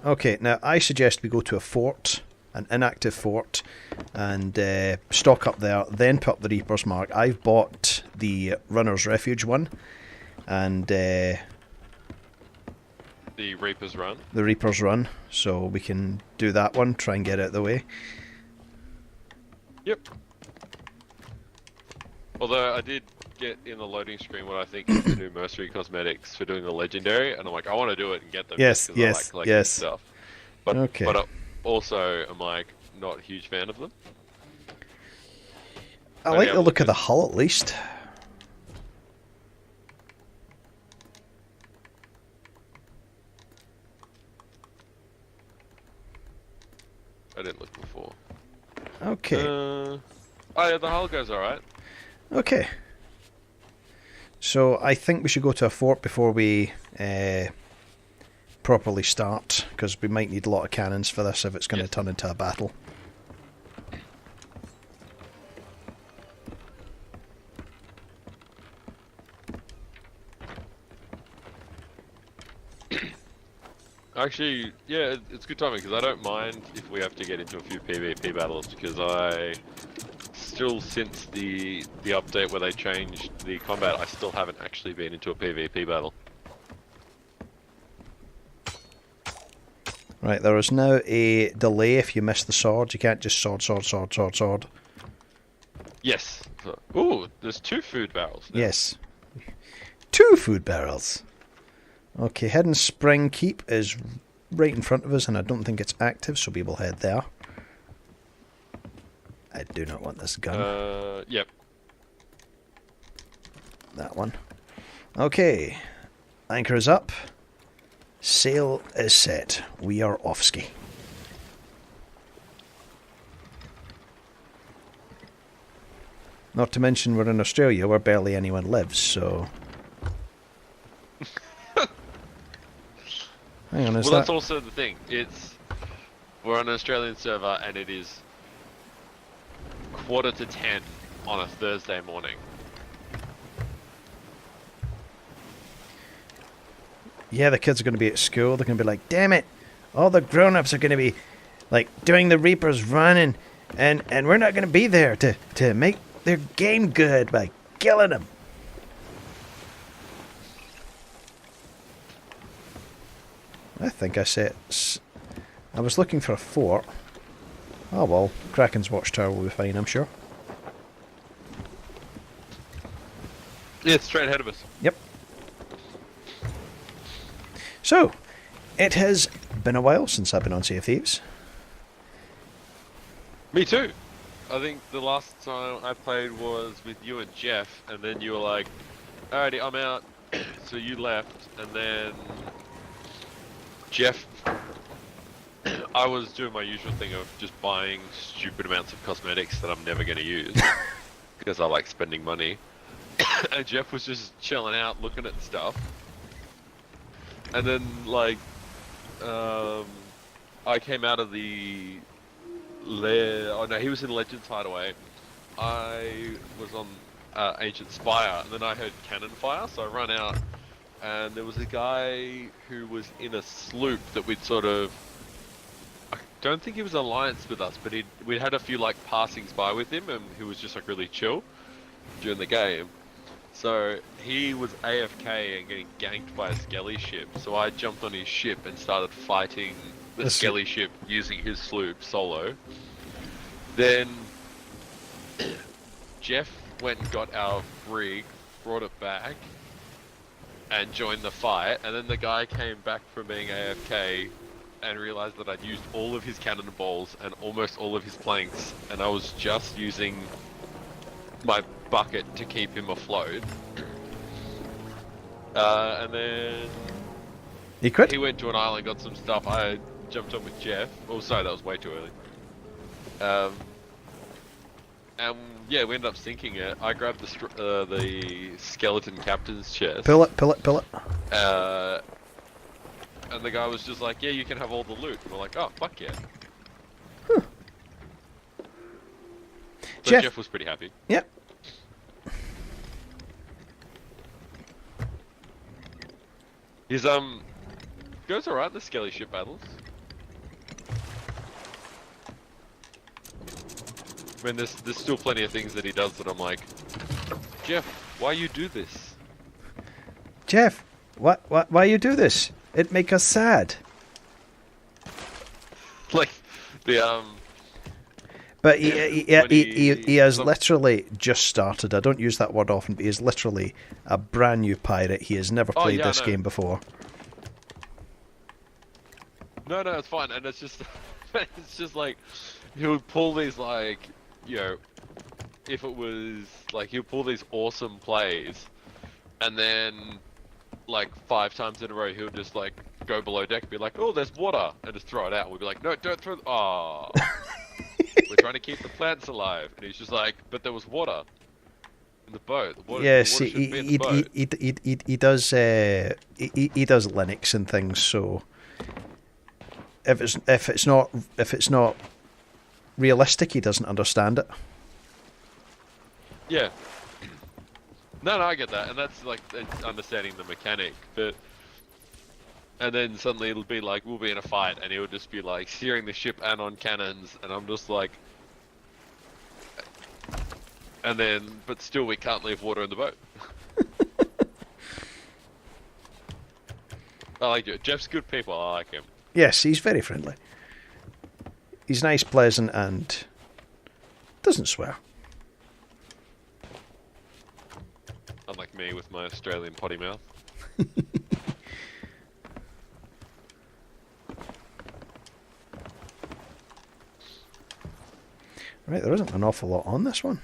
Okay, now I suggest we go to a fort, an inactive fort, and stock up there, then put up the Reaper's Mark. I've bought the Runner's Refuge one, and the Reaper's Run. The Reaper's Run, so we can do that one, try and get it out of the way. Yep. Although I did get in the loading screen what I think is the new Mercenary cosmetics for doing the Legendary, and I'm like, I want to do it and get them. Yes, I like collecting stuff. But, okay. But also, I'm like, not a huge fan of them. I like the look of the hull at least. I didn't look before. Okay. Oh yeah, the hull goes alright. Okay. So I think we should go to a fort before we properly start, because we might need a lot of cannons for this if it's going to turn into a battle. Actually, yeah, it's good timing, because I don't mind if we have to get into a few PvP battles, because I still, since the update where they changed the combat, I still haven't actually been into a PvP battle. Right, there is now a delay if you miss the sword. You can't just sword. Yes. Ooh, there's 2 food barrels now. Yes. 2 food barrels. Okay, Hidden Spring Keep is right in front of us, and I don't think it's active, so we will head there. I do not want this gun. Yep. That one. Okay. Anchor is up. Sail is set. We are off ski. Not to mention we're in Australia where barely anyone lives, so... Hang on, that's also the thing. We're on an Australian server and it is 9:45 on a Thursday morning. Yeah, the kids are going to be at school. They're going to be like, damn it, all the grown-ups are going to be like doing the Reaper's Run, and we're not going to be there to make their game good by killing them. I think I said... I was looking for a fort. Oh well, Kraken's watchtower will be fine, I'm sure. Yeah, it's straight ahead of us. Yep. So, it has been a while since I've been on Sea of Thieves. Me too. I think the last time I played was with you and Jeff, and then you were like, alrighty, I'm out. So you left, and then Jeff, I was doing my usual thing of just buying stupid amounts of cosmetics that I'm never going to use because I like spending money. And Jeff was just chilling out looking at stuff. And then, like, I came out of the lair. Oh no, he was in Legends Hideaway. I was on Ancient Spire, and then I heard cannon fire, so I run out. And there was a guy who was in a sloop that we'd sort of... I don't think he was alliance with us, but we'd had a few like passings by with him, and he was just like really chill during the game. So he was AFK and getting ganked by a skelly ship. So I jumped on his ship and started fighting the skelly ship using his sloop solo. Then Jeff went and got our rig, brought it back, and joined the fight, and then the guy came back from being AFK and realized that I'd used all of his cannonballs and almost all of his planks, and I was just using my bucket to keep him afloat. And then he quit? He went to an island, got some stuff. I jumped on with Jeff. Oh, sorry, that was way too early. And yeah, we ended up sinking it. I grabbed the skeleton captain's chest. Pull it. And the guy was just like, yeah, you can have all the loot. And we're like, oh, fuck yeah. Huh. So Jeff was pretty happy. Yep. He's, goes alright, the skelly ship battles. I mean, there's still plenty of things that he does that I'm like, Jeff, why you do this? Jeff, why you do this? It make us sad. Like the But when he has literally just started. I don't use that word often, but he is literally a brand new pirate. He has never played this game before. No, it's fine, and it's just like he would pull these like, you know, if it was like he'll pull these awesome plays, and then like 5 times in a row he'll just like go below deck and be like, oh, there's water, and just throw it out. We'll be like, no, don't throw. Oh, we're trying to keep the plants alive, and he's just like, but there was water in the boat. The water, Yes, the water shouldn't be in the boat. he does he does Linux and things. So if it's not realistic, he doesn't understand it. Yeah. No, I get that, and that's like it's understanding the mechanic, but. And then suddenly it'll be like, we'll be in a fight, and he'll just be like steering the ship and on cannons, and I'm just like... And then, but still we can't leave water in the boat. I like it. Jeff's good people, I like him. Yes, he's very friendly. He's nice, pleasant, and doesn't swear. Unlike me with my Australian potty mouth. Right, there isn't an awful lot on this one.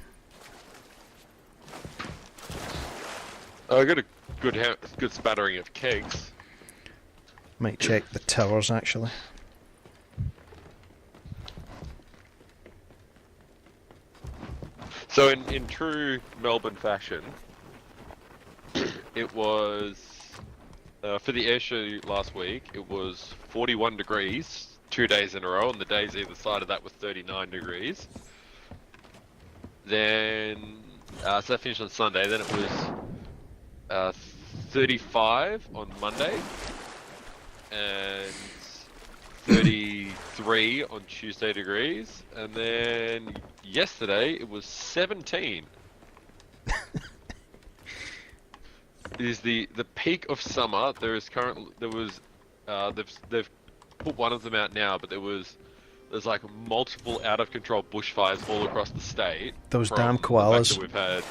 I got a good spattering of kegs. Might check the towers, actually. So in true Melbourne fashion, it was, for the air show last week, it was 41 degrees 2 days in a row, and the days either side of that was 39 degrees. Then, so that finished on Sunday. Then it was 35 on Monday, and 33 on Tuesday degrees, and then yesterday it was 17. It is the peak of summer. There was they've put one of them out now, but there's like multiple out of control bushfires all across the state. Those damn koalas. We've had.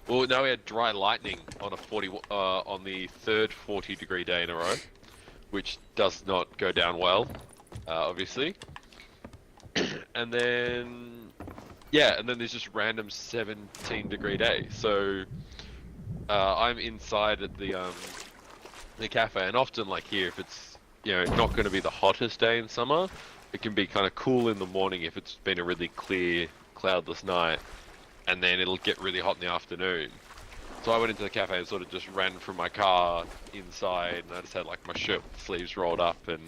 Well, now we had dry lightning on on the third 40-degree day in a row, which does not go down well, obviously. And then there's just random 17-degree days. So I'm inside at the cafe, and often like here, if it's not going to be the hottest day in summer, it can be kind of cool in the morning if it's been a really clear, cloudless night, and then it'll get really hot in the afternoon. So I went into the cafe and sort of just ran from my car inside, and I just had like my shirt sleeves rolled up, and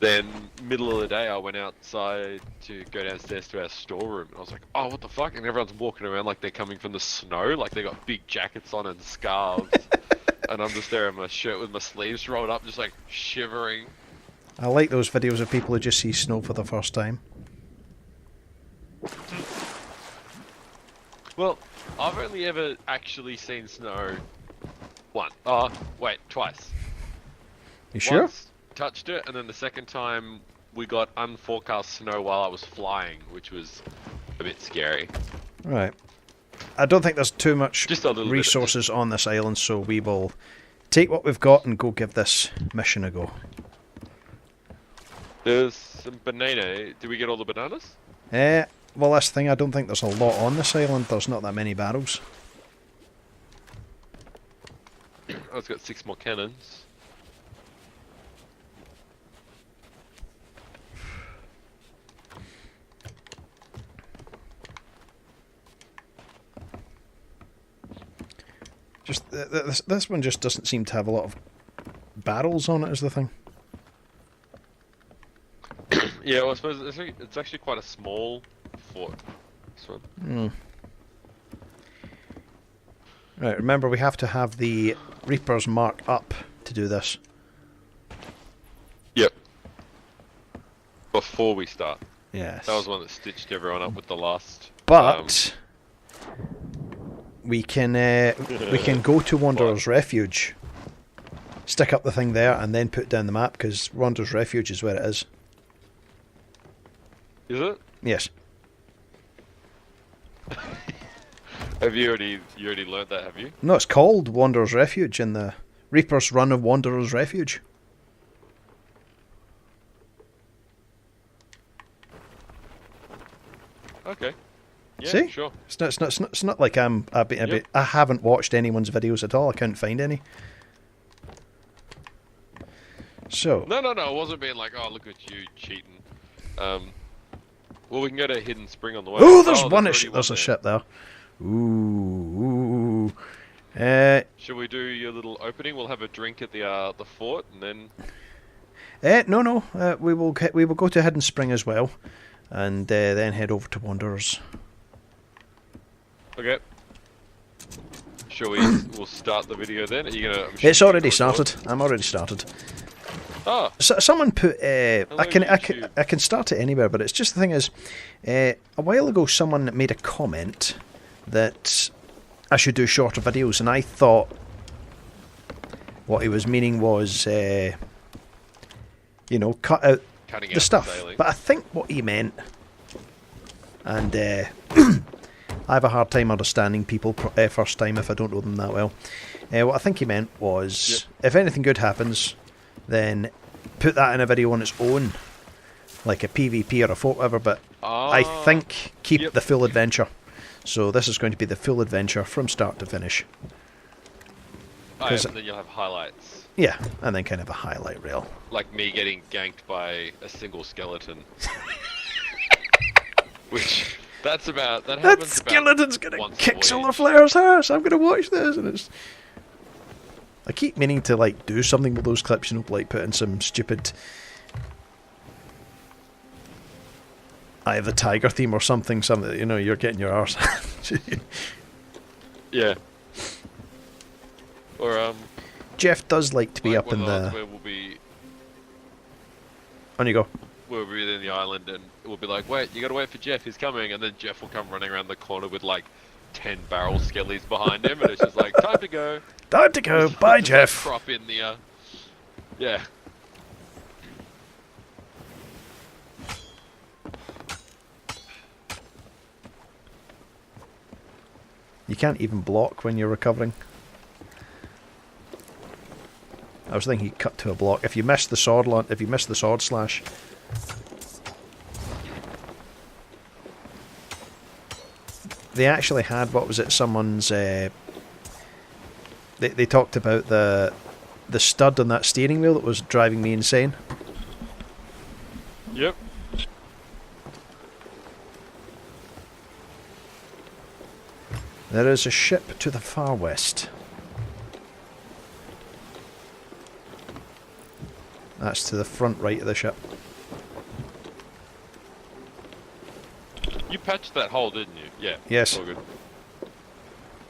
then middle of the day I went outside to go downstairs to our storeroom, and I was like, oh, what the fuck? And everyone's walking around like they're coming from the snow, like they got big jackets on and scarves. And I'm just there in my shirt with my sleeves rolled up, just like shivering. I like those videos of people who just see snow for the first time. Well, I've only ever actually seen snow twice. You sure? Once touched it, and then the second time we got unforecast snow while I was flying, which was a bit scary. Right. I don't think there's too much Just a little resources on this island, so we will take what we've got and go give this mission a go. There's some banana. Did we get all the bananas? Well, this thing, I don't think there's a lot on this island. There's not that many barrels. I've got 6 more cannons. Just this one just doesn't seem to have a lot of barrels on it, is the thing. Yeah, well, I suppose it's actually quite a small fort. This one. Right, remember we have to have the Reapers mark up to do this. Yep. Before we start. Yes. That was one that stitched everyone up with the last. But we can go to Wanderer's Refuge, stick up the thing there, and then put down the map, because Wanderer's Refuge is where it is. Is it? Yes. Have you already learned that? Have you? No, it's called Wanderer's Refuge in the Reaper's Run of Wanderer's Refuge. Okay. Yeah, See? sure. It's not like I haven't watched anyone's videos at all. I couldn't find any. So. No. I wasn't being like, oh, look at you cheating. Well, we can go to Hidden Spring on the way. Oh, there's one. There's A ship there. Ooh. Should we do your little opening? We'll have a drink at the fort, and then. No. We will go to Hidden Spring as well, and then head over to Wanderers. Okay. We'll start the video then. Are you gonna? It's already started. I'm already started. Oh. So, someone put. I can YouTube. start it anywhere, but it's just the thing is, a while ago someone made a comment that I should do shorter videos, and I thought what he was meaning was, cut out Cutting the out stuff. sailing. But I think what he meant, and I have a hard time understanding people first time if I don't know them that well. What I think he meant was, if anything good happens, then put that in a video on its own, like a PvP or a fort, whatever. But I think keep the full adventure. So this is going to be the full adventure from start to finish. Oh, yeah, and then you'll have highlights. Yeah, and then kind of a highlight reel. Like me getting ganked by a single skeleton. Which, that skeleton's gonna kick Solarflare's ass. I'm gonna watch this, and it's. I keep meaning to do something with those clips, like put in some stupid Eye of the Tiger theme or something. Something you're getting your arse. Yeah. Or Jeff does like to be up in the. Where we'll be. On you go. We'll be in the island, and we'll be like, wait, you gotta wait for Jeff. He's coming, and then Jeff will come running around the corner with 10 barrel skellies behind him, and it's just like, time to go. Time to go. Bye, Jeff. Prop in the. Yeah. You can't even block when you're recovering. I was thinking you cut to a block. If you miss the sword slash. They actually had, what was it, someone's they talked about the stud on that steering wheel that was driving me insane. Yep. There is a ship to the far west. That's to the front right of the ship. You patched that hole, didn't you? Yeah. Yes. All good.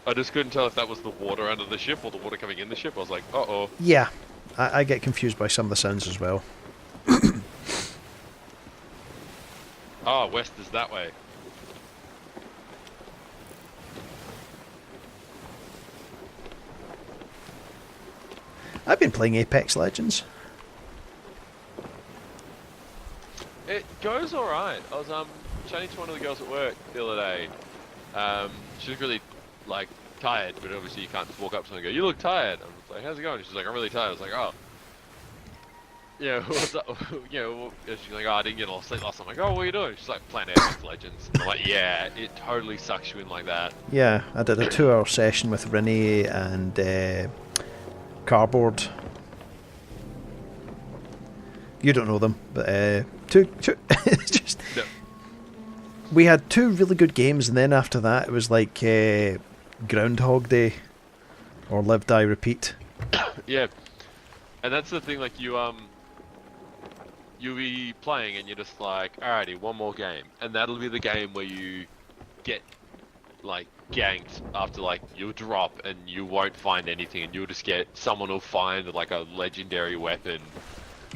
I just couldn't tell if that was the water under the ship or the water coming in the ship. I was like, uh-oh. Yeah. I get confused by some of the sounds as well. Ah, west is that way. I've been playing Apex Legends. It goes alright. I was chatting to one of the girls at work the other day. She was really tired, but obviously you can't just walk up to someone and go, "You look tired." I was like, "How's it going?" She's like, "I'm really tired." I was like, "Oh, yeah, what's up?" She's like, "Oh, I didn't get a lot of sleep last night." I'm like, "Oh, what are you doing?" She's like, "Playing Apex Legends." And I'm like, "Yeah, it totally sucks you in like that." Yeah, I did a 2-hour session with Renee and Cardboard. You don't know them, but two just. No. We had 2 really good games, and then after that it was like Groundhog Day or Live Die Repeat. Yeah, and that's the thing. You'll be playing, and you're just like, "Alrighty, one more game," and that'll be the game where you get ganked after you'll drop and you won't find anything, and you'll just get someone will find a legendary weapon.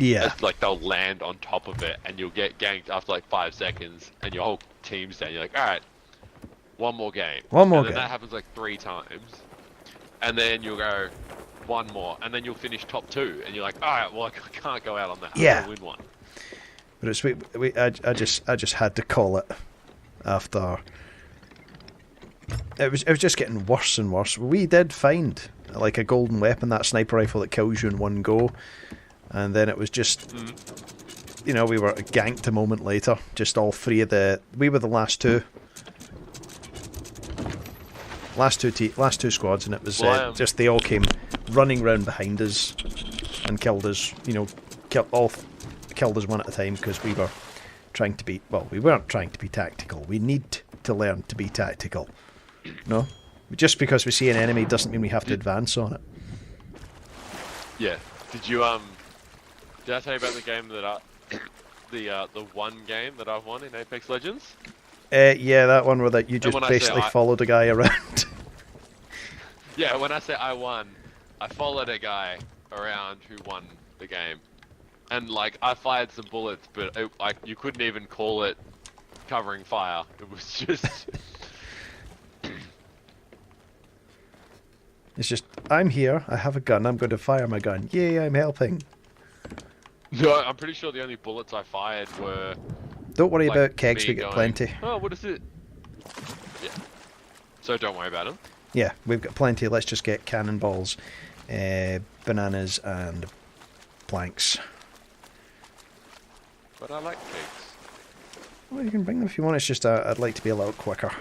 Yeah. It's like they'll land on top of it, and you'll get ganked after like 5 seconds, and your whole team's down. You're like, all right, one more game. One more and then game. that happens like 3 times, and then you'll go one more, and then you'll finish top 2, and you're like, all right, well I can't go out on that. Yeah. I'm gonna win one. But it's I just had to call it after. It was just getting worse and worse. We did find like a golden weapon, that sniper rifle that kills you in one go, and then it was just, you know, we were ganked a moment later. Just all 3 of the, we were the last 2. Last two squads, and it was just they all came running round behind us and killed us. You know, killed us one at a time because we were trying to be. Well, we weren't trying to be tactical. We need to learn to be tactical. No, just because we see an enemy doesn't mean we have to advance on it. Yeah. Did you Did I tell you about the game that the one game that I've won in Apex Legends? Yeah, that one where you just basically I followed a guy around. Yeah, when I say I won, I followed a guy around who won the game, and like I fired some bullets, but you couldn't even call it covering fire. It was just. It's just, I'm here, I have a gun, I'm going to fire my gun. Yay, I'm helping. No, I'm pretty sure the only bullets I fired were. Don't worry like, about kegs, we get going, plenty. Oh, what is it? Yeah. So don't worry about them. Yeah, we've got plenty. Let's just get cannonballs, bananas, and planks. But I like kegs. Well, you can bring them if you want. It's just I'd like to be a little quicker.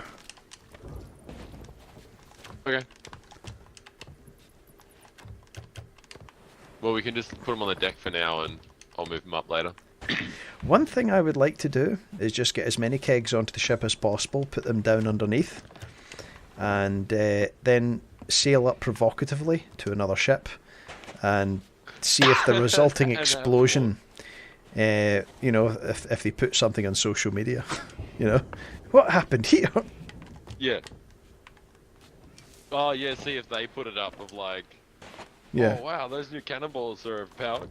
Okay. Well, we can just put them on the deck for now, and I'll move them up later. One thing I would like to do is just get as many kegs onto the ship as possible, put them down underneath, and then sail up provocatively to another ship and see if the resulting explosion, you know, if they put something on social media, you know, what happened here? Yeah. Oh yeah, see if they put it up of like, yeah. Oh wow, those new cannonballs are powered.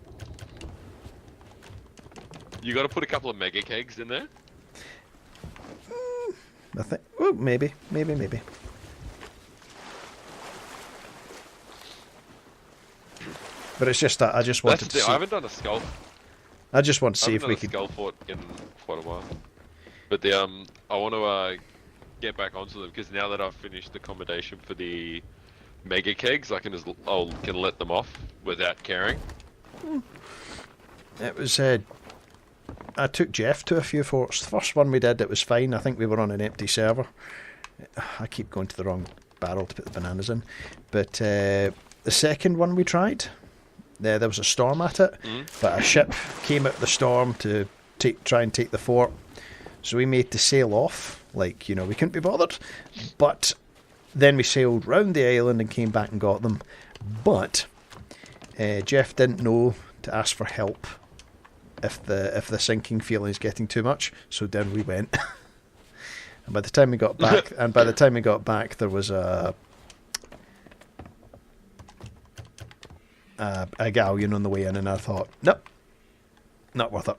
You got to put a couple of mega kegs in there. I think. Oh, maybe. But it's just that I just wanted to see. I haven't done a skull. I just want to see if we could. Skull fort in quite a while. But I want to get back onto them because now that I've finished the accommodation for the mega kegs, I can can let them off without caring. It was. I took Jeff to a few forts. The first one we did, it was fine. I think we were on an empty server. I keep going to the wrong barrel to put the bananas in. But the second one we tried, there was a storm at it, but a ship came out of the storm to try and take the fort. So we made to sail off, like, you know, we couldn't be bothered. But then we sailed round the island and came back and got them. But Jeff didn't know to ask for help if the sinking feeling is getting too much, so down we went. And by the time we got back, there was a galleon on the way in, and I thought, nope, not worth it.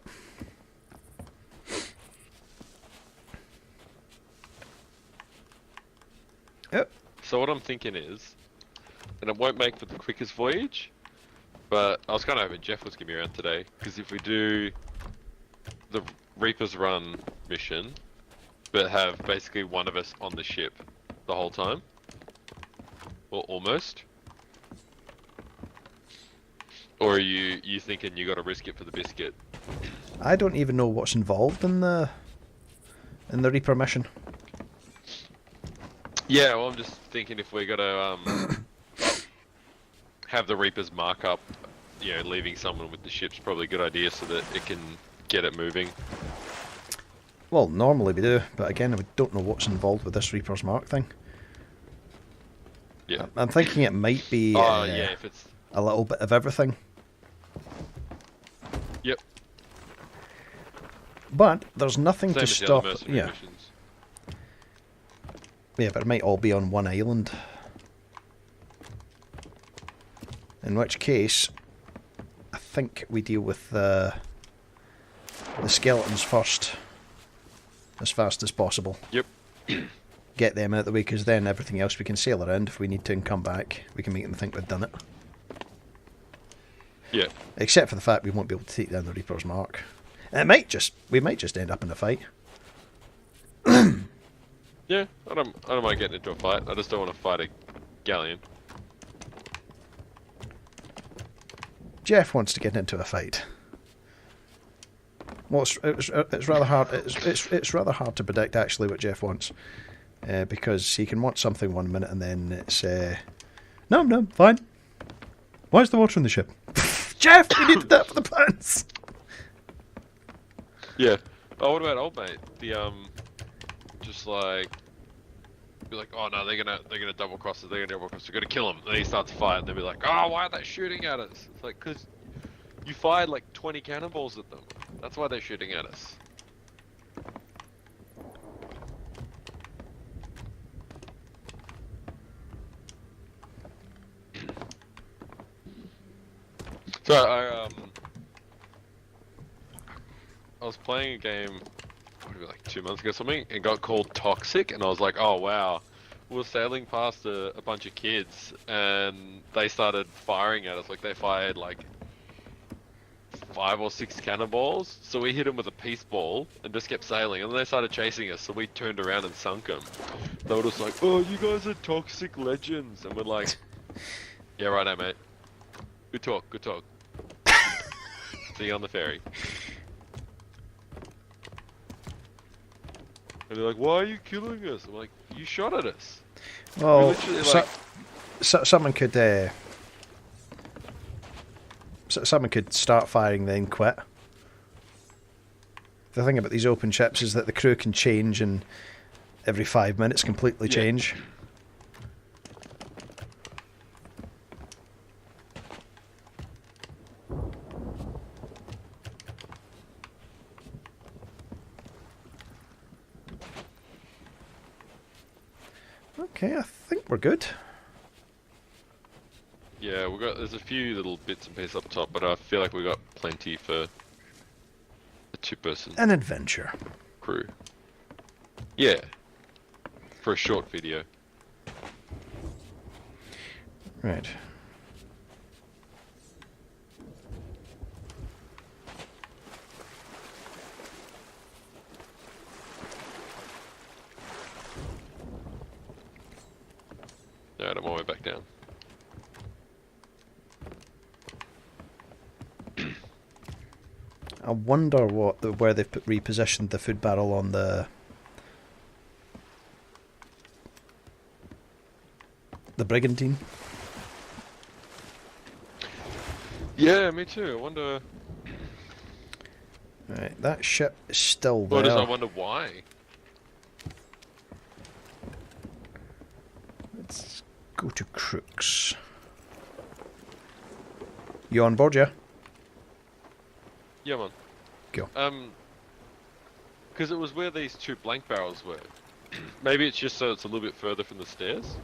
Yep. So what I'm thinking is, and it won't make for the quickest voyage, but I was kind of hoping Jeff was going to be around today, because if we do the Reaper's Run mission, but have basically one of us on the ship the whole time, or almost, or are you thinking you got to risk it for the biscuit? I don't even know what's involved in the Reaper mission. Yeah, well, I'm just thinking if we're gonna have the Reapers mark up, you know, leaving someone with the ship's probably a good idea so that it can get it moving. Well, normally we do, but again, we don't know what's involved with this Reaper's Mark thing. Yeah. I'm thinking it might be yeah, if it's a little bit of everything. Yep. But there's nothing Same to as stop. the other mercenary missions. Yeah, but it might all be on one island. In which case, I think we deal with the skeletons first, as fast as possible. Yep. Get them out of the way, because then everything else we can sail around if we need to and come back. We can make them think we've done it. Yeah. Except for the fact we won't be able to take down the Reaper's Mark. And we might just end up in a fight. Yeah, I don't mind getting into a fight. I just don't want to fight a galleon. Jeff wants to get into a fight. Well, it's rather hard. It's rather hard to predict actually what Jeff wants, because he can want something 1 minute and then it's no, fine. Why's the water in the ship? Jeff, we needed that for the plans. Yeah. Oh, what about old mate? The just like be like, oh no, they're gonna double cross us. They're gonna double cross us. We're gonna kill them. And then he starts to fight, and they'll be like, oh, why are they shooting at us? It's like, cause you fired like 20 cannonballs at them. That's why they're shooting at us. So I was playing a game, what was it, like 2 months ago or something, and got called Toxic, and I was like, oh wow. We were sailing past a bunch of kids, and they started firing at us. Like they fired like 5 or 6 cannonballs, so we hit them with a peace ball and just kept sailing, and then they started chasing us, so we turned around and sunk them. They were just like, oh, you guys are toxic legends, and we're like, yeah, righto, mate. Good talk, good talk. See you on the ferry. And they're like, why are you killing us? I'm like, you shot at us. Well, like... someone could someone could start firing then quit. The thing about these open ships is that the crew can change and every 5 minutes completely change. Okay, I think we're good. Yeah, there's a few little bits and pieces up top, but I feel like we got plenty for a 2-person An adventure. crew. Yeah. For a short video. Right. Alright, I'm all the way back down. I wonder where they've repositioned the food barrel on the brigantine. Yeah, me too. I wonder. Right, that ship is still there. I wonder why. Let's go to Crooks. You on board, yeah? Yeah, man. Go. Because it was where these 2 blank barrels were. Maybe it's just so it's a little bit further from the stairs.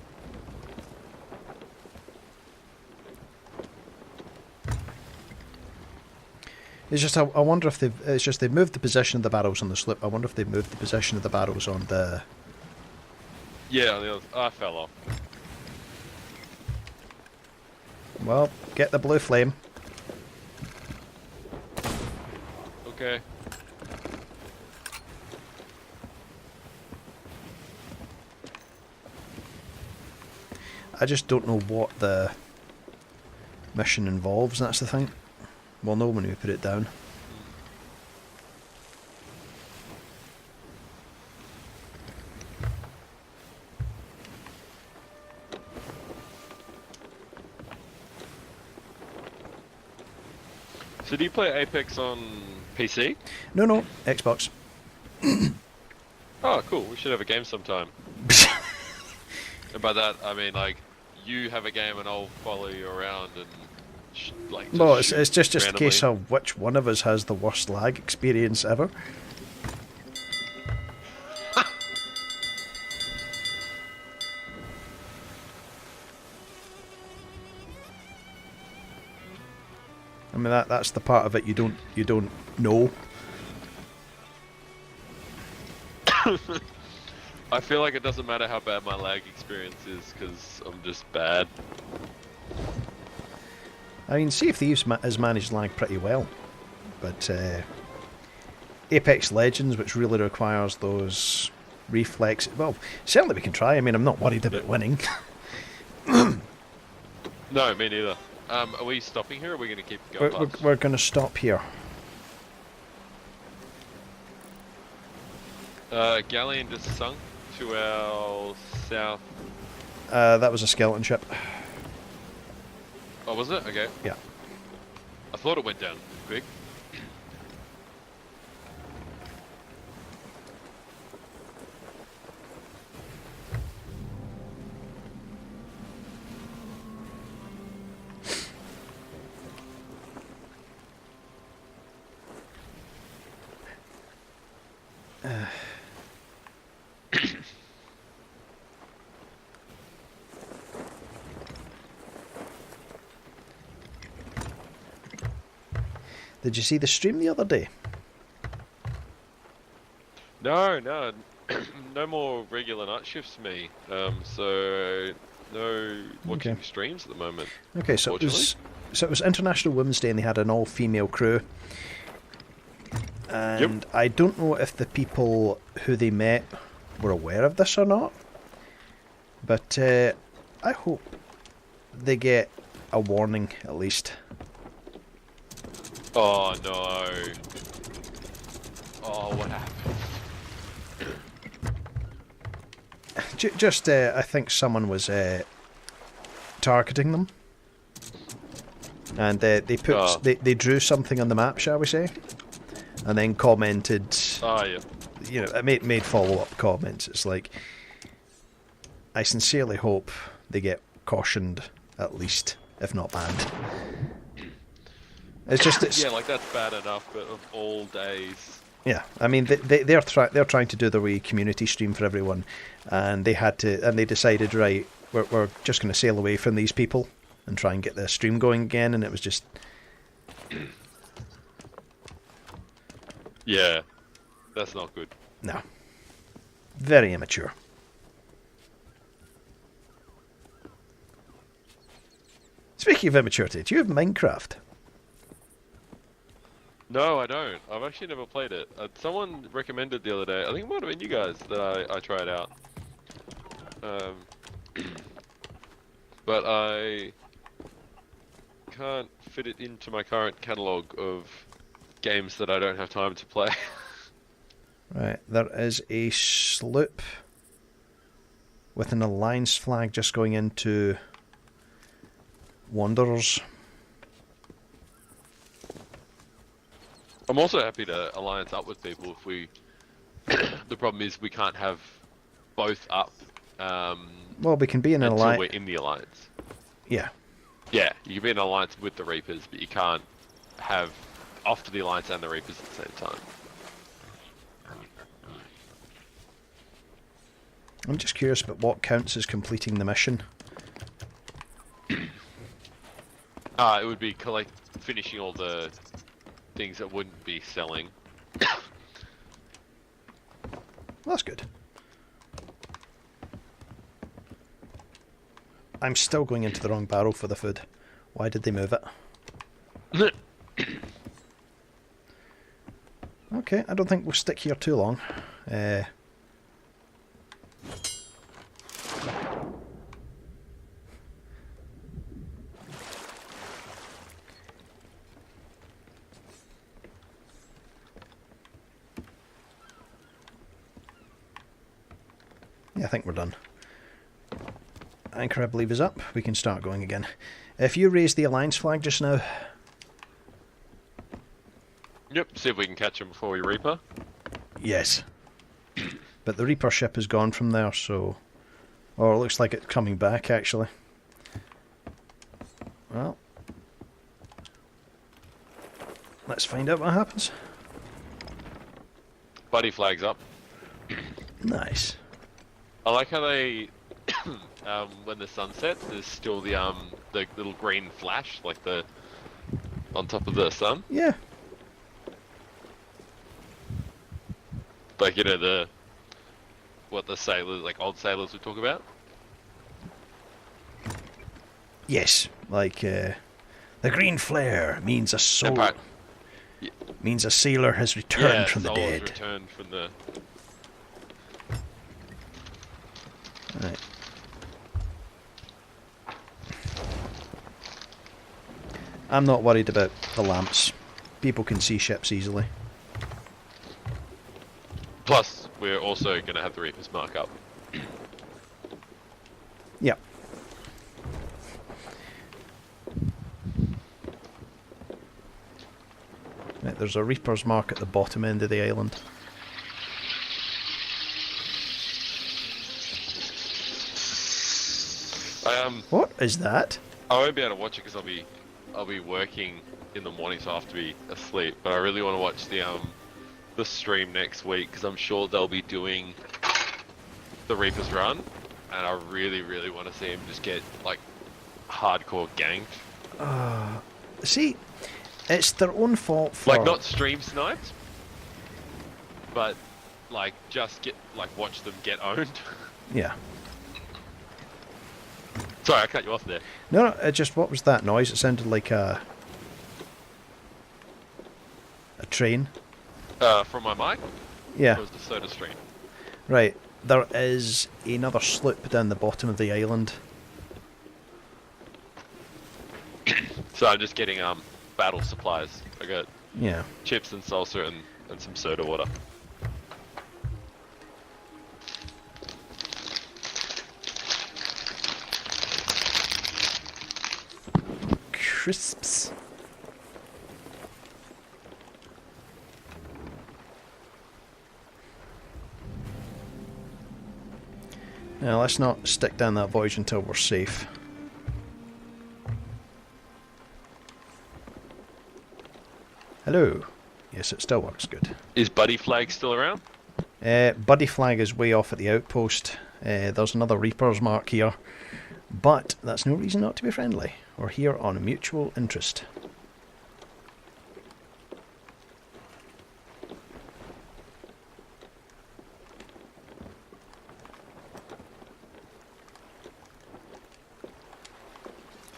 It's just I wonder if they've moved the position of the barrels on the slip. I wonder if they've moved the position of the barrels on the. Yeah, on the other. I fell off. Well, get the blue flame. Okay. I just don't know what the mission involves, that's the thing. We'll know when we put it down. So do you play Apex on PC? No, Xbox. Oh, cool. We should have a game sometime. And by that, I mean, like, you have a game and I'll follow you around and, like, just No, it's just a randomly. case of which one of us has the worst lag experience ever. I mean, that's the part of it you don't know. I feel like it doesn't matter how bad my lag experience is, because I'm just bad. I mean, Sea of Thieves has managed lag pretty well, but Apex Legends, which really requires those reflexes, well, certainly we can try. I mean, I'm not worried about winning. No, me neither. Are we stopping here, or are we going to keep going? We're going to stop here. Galleon just sunk to our south. That was a skeleton ship. Oh, was it? Okay. Yeah. I thought it went down quick. Did you see the stream the other day? No, no more regular night shifts for me. So no watching streams at the moment. Okay, so it was International Women's Day, and they had an all-female crew. And yep. I don't know if the people who they met were aware of this or not, but I hope they get a warning at least. Oh no! Oh, what happened? Just, I think someone was targeting them, and they put they drew something on the map, shall we say, and then commented. Oh yeah. You know, it made follow-up comments. It's like, I sincerely hope they get cautioned at least, if not banned. It's just yeah, like that's bad enough, but of all days. Yeah, I mean they're trying to do their wee community stream for everyone, and they decided, right, we're just going to sail away from these people and try and get the stream going again, and it was just yeah, that's not good. No, very immature. Speaking of immaturity, do you have Minecraft? No, I don't. I've actually never played it. Someone recommended the other day. I think it might have been you guys that I tried out. But I can't fit it into my current catalogue of games that I don't have time to play. Right, there is a sloop with an alliance flag just going into Wanderers. I'm also happy to alliance up with people if we... The problem is we can't have both up. Well, we can be in an alliance. Until we're in the alliance. Yeah. Yeah, you can be in an alliance with the Reapers, but you can't have off to the alliance and the Reapers at the same time. I'm just curious about what counts as completing the mission. It would be finishing all the things that wouldn't be selling. That's good. I'm still going into the wrong barrel for the food. Why did they move it? Okay, I don't think we'll stick here too long. Yeah, I think we're done. Anchor, I believe, is up. We can start going again. If you raise the alliance flag just now. Yep, see if we can catch him before we Reaper. Yes. But the Reaper ship is gone from there, so... Or it looks like it's coming back, actually. Well. Let's find out what happens. Buddy flag's up. Nice. I like how they... when the sun sets, there's still the little green flash, like the On top of the sun? Yeah. Like, you know, what the sailors, like old sailors would talk about? Yes. Like, the green flare means a soul. Empire. Yeah, Means a sailor has returned from the soul has dead. returned from the... Right. I'm not worried about the lamps. People can see ships easily. Plus, we're also going to have the Reapers mark up. Yep. Right, there's a Reaper's mark at the bottom end of the island. What is that? I won't be able to watch it because I'll be working in the morning, so I have to be asleep. But I really want to watch the stream next week because I'm sure they'll be doing the Reapers run, and I really, really want to see him just get like hardcore ganked. See, it's their own fault for... Like not stream sniped, but like just watch them get owned. Yeah. Sorry, I cut you off there. No, it just, what was that noise? It sounded like a train. From my mic? Yeah. It was the soda stream. Right. There is another sloop down the bottom of the island. So I'm just getting battle supplies. I got Yeah. chips and salsa and some soda water. Crisps. Now let's not stick down that voyage until we're safe. Hello. Yes, it still works good. Is Buddy Flag still around? Buddy Flag is way off at the outpost. There's another Reaper's mark here. But that's no reason not to be friendly. We're here on mutual interest.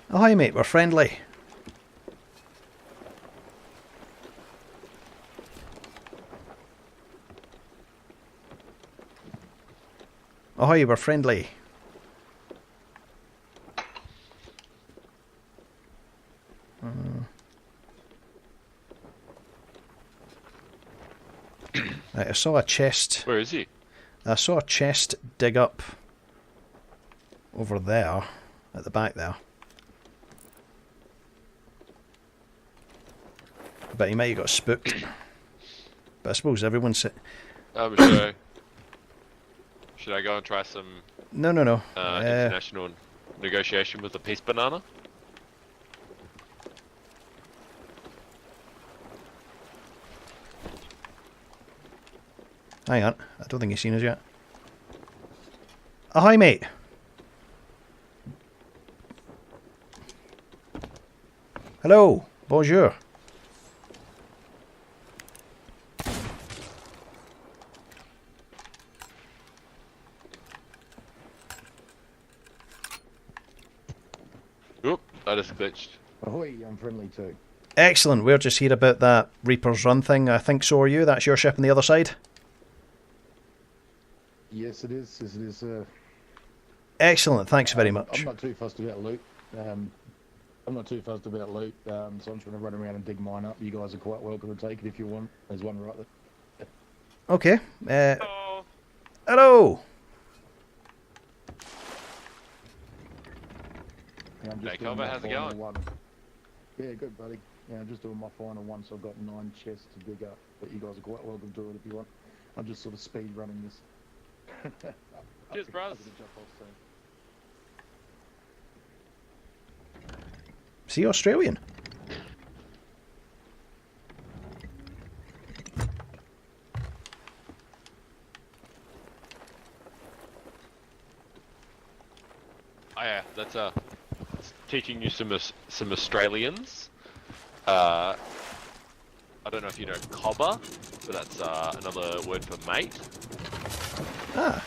Oh, hi mate, we're friendly. Oh, hi, we're friendly. Right, I saw a chest. Where is he? I saw a chest dig up over there, at the back there. But he might have got spooked. But I suppose everyone's... Should I go and try some No. international negotiation with the peace banana? Hang on, I don't think he's seen us yet. Oh, hi mate. Hello, bonjour. Oop, I just glitched. Ahoy, I'm friendly too. Excellent, we're just here about that Reaper's Run thing. I think so are you. That's your ship on the other side? Yes, it is. Yes, it is. Excellent, thanks very much. I'm not too fussed about loot. So I'm trying to run around and dig mine up. You guys are quite welcome to take it if you want. There's one right there. Okay. Hello. Hello. Yeah, I'm Hey, doing Cove, my how's it final going? one. Yeah, good, buddy. Yeah, I'm just doing my final one, so I've got 9 chests to dig up. But you guys are quite welcome to it if you want. I'm just sort of speed running this. Cheers, bros. Is he Australian? Oh yeah, that's teaching you some Australians. I don't know if you know cobber, but that's another word for mate. Ah.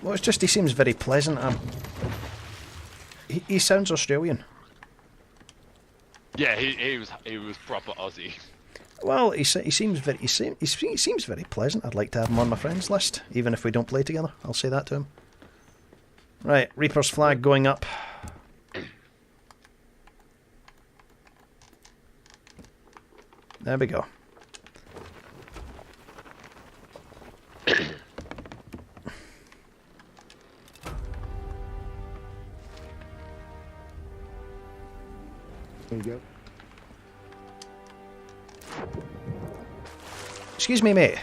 Well, it's just he seems very pleasant. He sounds Australian. Yeah, he was proper Aussie. Well, he seems very pleasant. I'd like to have him on my friends list, even if we don't play together. I'll say that to him. Right, Reaper's flag going up. There we go. There you go. Excuse me, mate.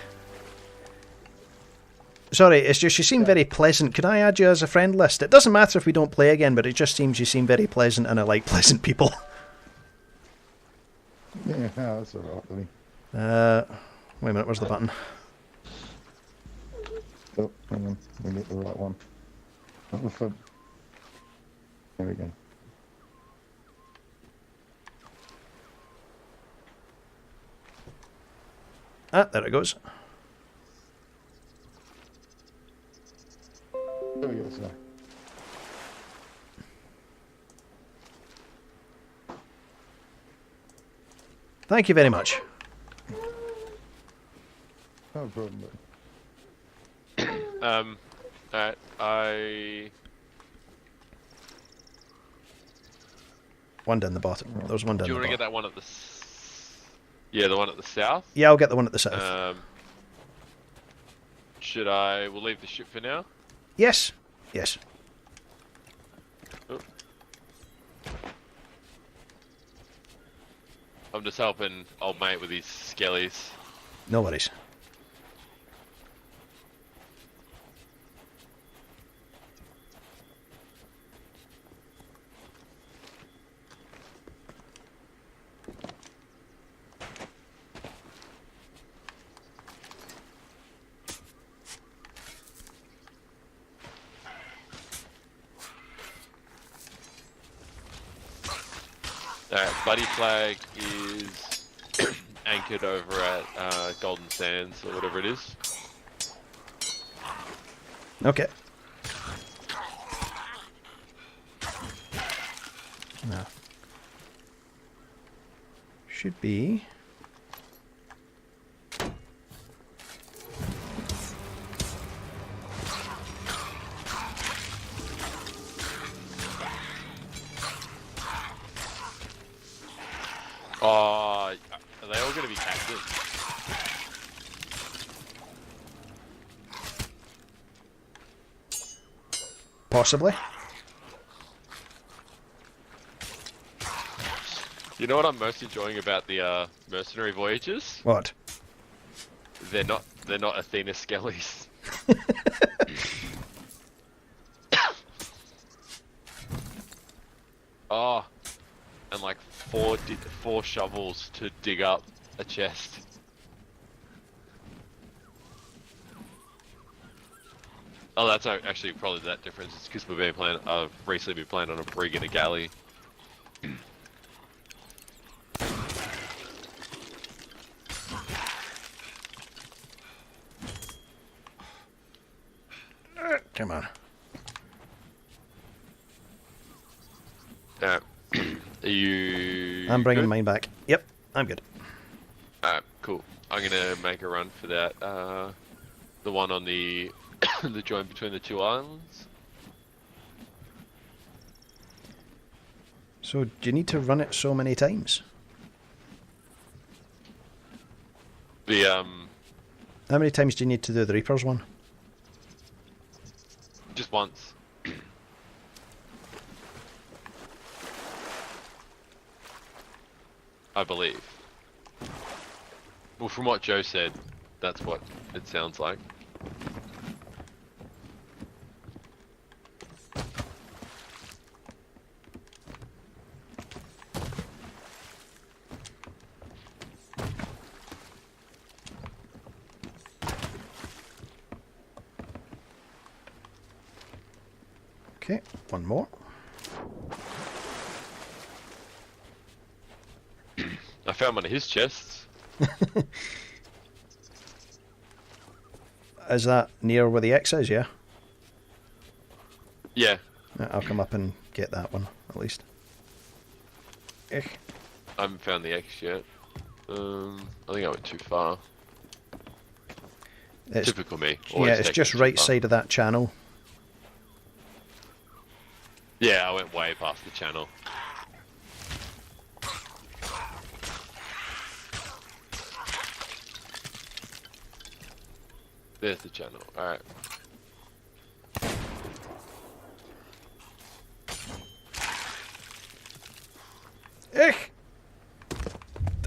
Sorry, it's just you seem very pleasant. Could I add you as a friend list? It doesn't matter if we don't play again, but it just seems you seem very pleasant and I like pleasant people. Yeah, no, that's alright, buddy. Wait a minute, where's the button? Oh, hang on, we get the right one. There we go. Ah, there it goes. There we go, sir. Thank you very much. No problem, buddy. Alright, One down the bottom. There was one down do you the want to bottom. get that one at the? Yeah, the one at the south. Yeah, I'll get the one at the south. Should I? We'll leave the ship for now. Yes. Yes. Oh. I'm just helping old mate with his skellies. No worries. Alright, Buddy Flag is anchored over at Golden Sands or whatever it is. Okay. No. Should be. Oh, are they all going to be captains? Possibly. You know what I'm most enjoying about the Mercenary Voyages? What? They're not Athena skellies. Oh, and like four shovels to dig up a chest. Oh, that's actually probably that difference. It's because I've recently been playing on a brig and a galley. Come on. Are you? I'm bringing good? mine back. Yep, I'm good. Alright, cool. I'm gonna make a run for that. The one on the the joint between the two islands. So, do you need to run it so many times? The How many times do you need to do the Reapers one? just once. I believe. Well, from what Joe said, that's what it sounds like. Okay, one more. found one of his chests. Is that near where the X is, yeah? Yeah. I'll come up and get that one, at least. Eh. I haven't found the X yet. I think I went too far. It's, Typical me. yeah, Always it's take just it too right far. side of that channel. Yeah, I went way past the channel. There's the channel. Alright.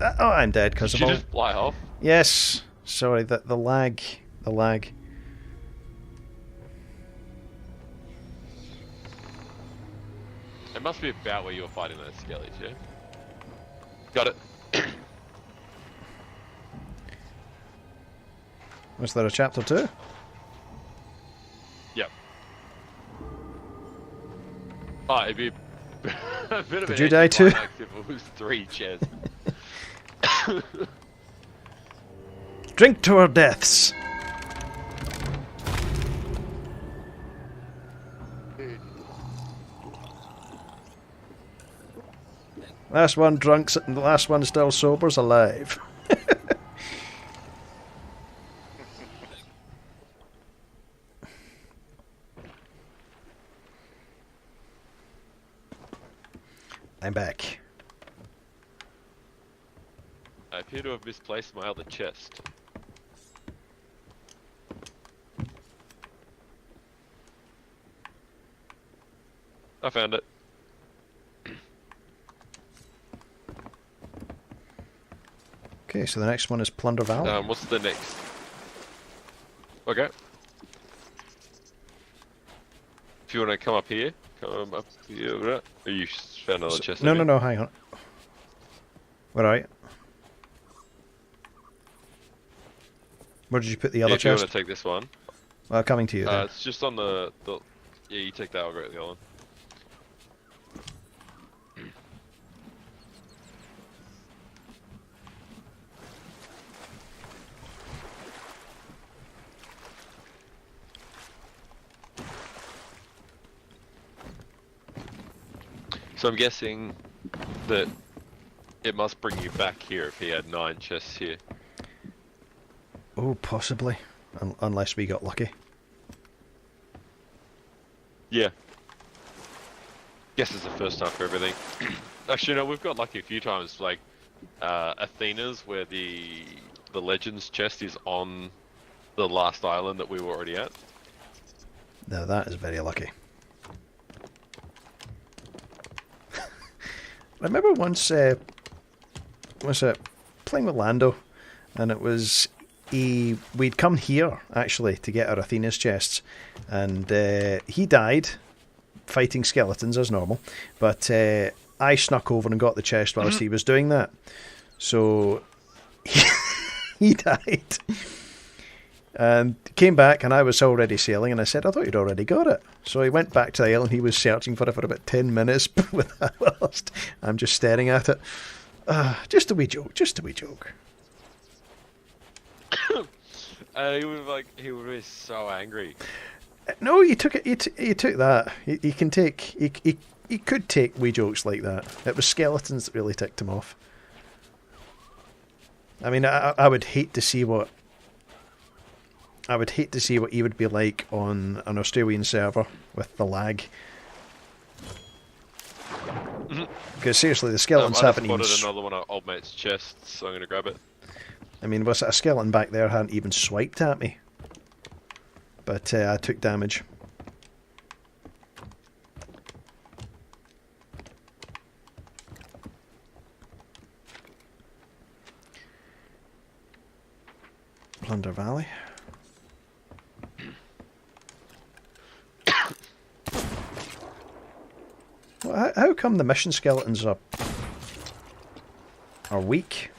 Oh, I'm dead because Did of you all... just fly off? Yes. Sorry, the lag. The lag. It must be about where you were fighting those skellies, yeah? Got it. Was there a chapter 2? Yep. Oh, it'd be a bit of Did an you die too? anticlimax if it was 3 chests. Drink to our deaths. Last one drunk, and the last one still sober's alive. I'm back. I appear to have misplaced my other chest. I found it. Okay, so the next one is Plunder Valley. What's the next? Okay. If you want to come up here, come up here. Oh, you found another chest. No, hang on. Where are you? Where did you put the other If you chest? want to take this one. Well, coming to you then. It's just on the... Yeah, you take that, I'll grab the other one. So I'm guessing that it must bring you back here if he had 9 chests here. Oh, possibly. Unless we got lucky. Yeah. Guess it's the first time for everything. Actually, no, we've got lucky a few times, like Athena's, where the Legends chest is on the last island that we were already at. Now that is very lucky. I remember once, was it playing with Lando, and it was we'd come here actually to get our Athena's chests, and he died fighting skeletons as normal, but I snuck over and got the chest whilst he was doing that, so he died. And came back, and I was already sailing, and I said, I thought you'd already got it. So he went back to the island. He was searching for it for about 10 minutes, but with that lost, I'm just staring at it. Just a wee joke, just a wee joke. He would be so angry. No, you took it. You took that. You can take. He could take wee jokes like that. It was skeletons that really ticked him off. I mean, I would hate to see what. I would hate to see what he would be like on an Australian server with the lag. Because seriously, the skeletons I just haven't even... spotted another one of old mate's chests, so I'm going to grab it. I mean, was it a skeleton back there hadn't even swiped at me. But I took damage. Plunder Valley. Well, how come the mission skeletons are weak?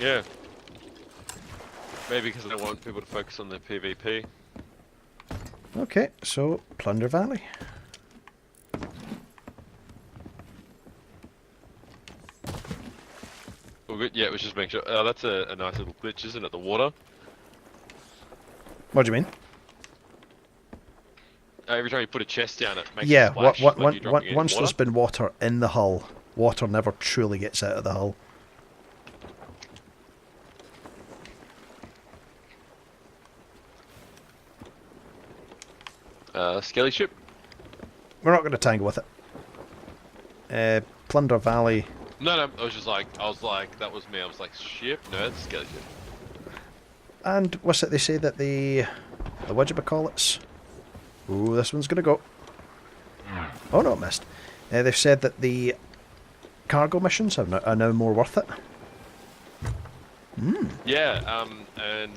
Yeah. Maybe because they want people to focus on their PvP. Okay, so Plunder Valley. good. Yeah, it was just making sure. Oh, that's a nice little glitch, isn't it? The water. What do you mean? Every time you put a chest down, it makes a Yeah, splash. Like you're dropping it in once water. there's been water in the hull, water never truly gets out of the hull. Skelly ship. We're not going to tangle with it. Plunder Valley. No, I was like, that was me. I was like, ship? No, it's Skelly ship. And what's it they say that the whatchamacallits? Ooh, this one's going to go. Oh no, it missed. They've said that the cargo missions are now more worth it. Yeah, and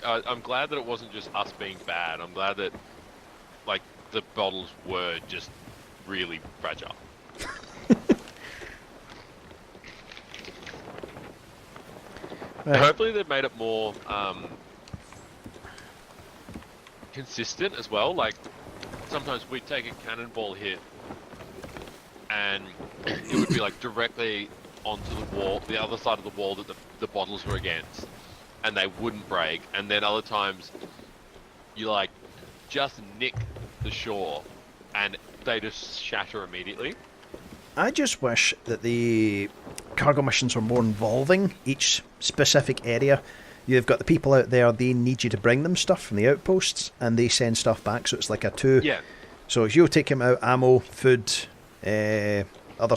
I'm glad that it wasn't just us being bad. I'm glad that, like, the bottles were just really fragile. Right. Hopefully they've made it more consistent as well. Like, sometimes we'd take a cannonball hit and it would be like directly onto the wall, the other side of the wall that the bottles were against, and they wouldn't break. And then other times you like just nick the shore and they just shatter immediately. I just wish that the cargo missions were more involving each specific area. You've got the people out there, they need you to bring them stuff from the outposts, and they send stuff back, so it's like a two. Yeah. So if you take them out, ammo, food, other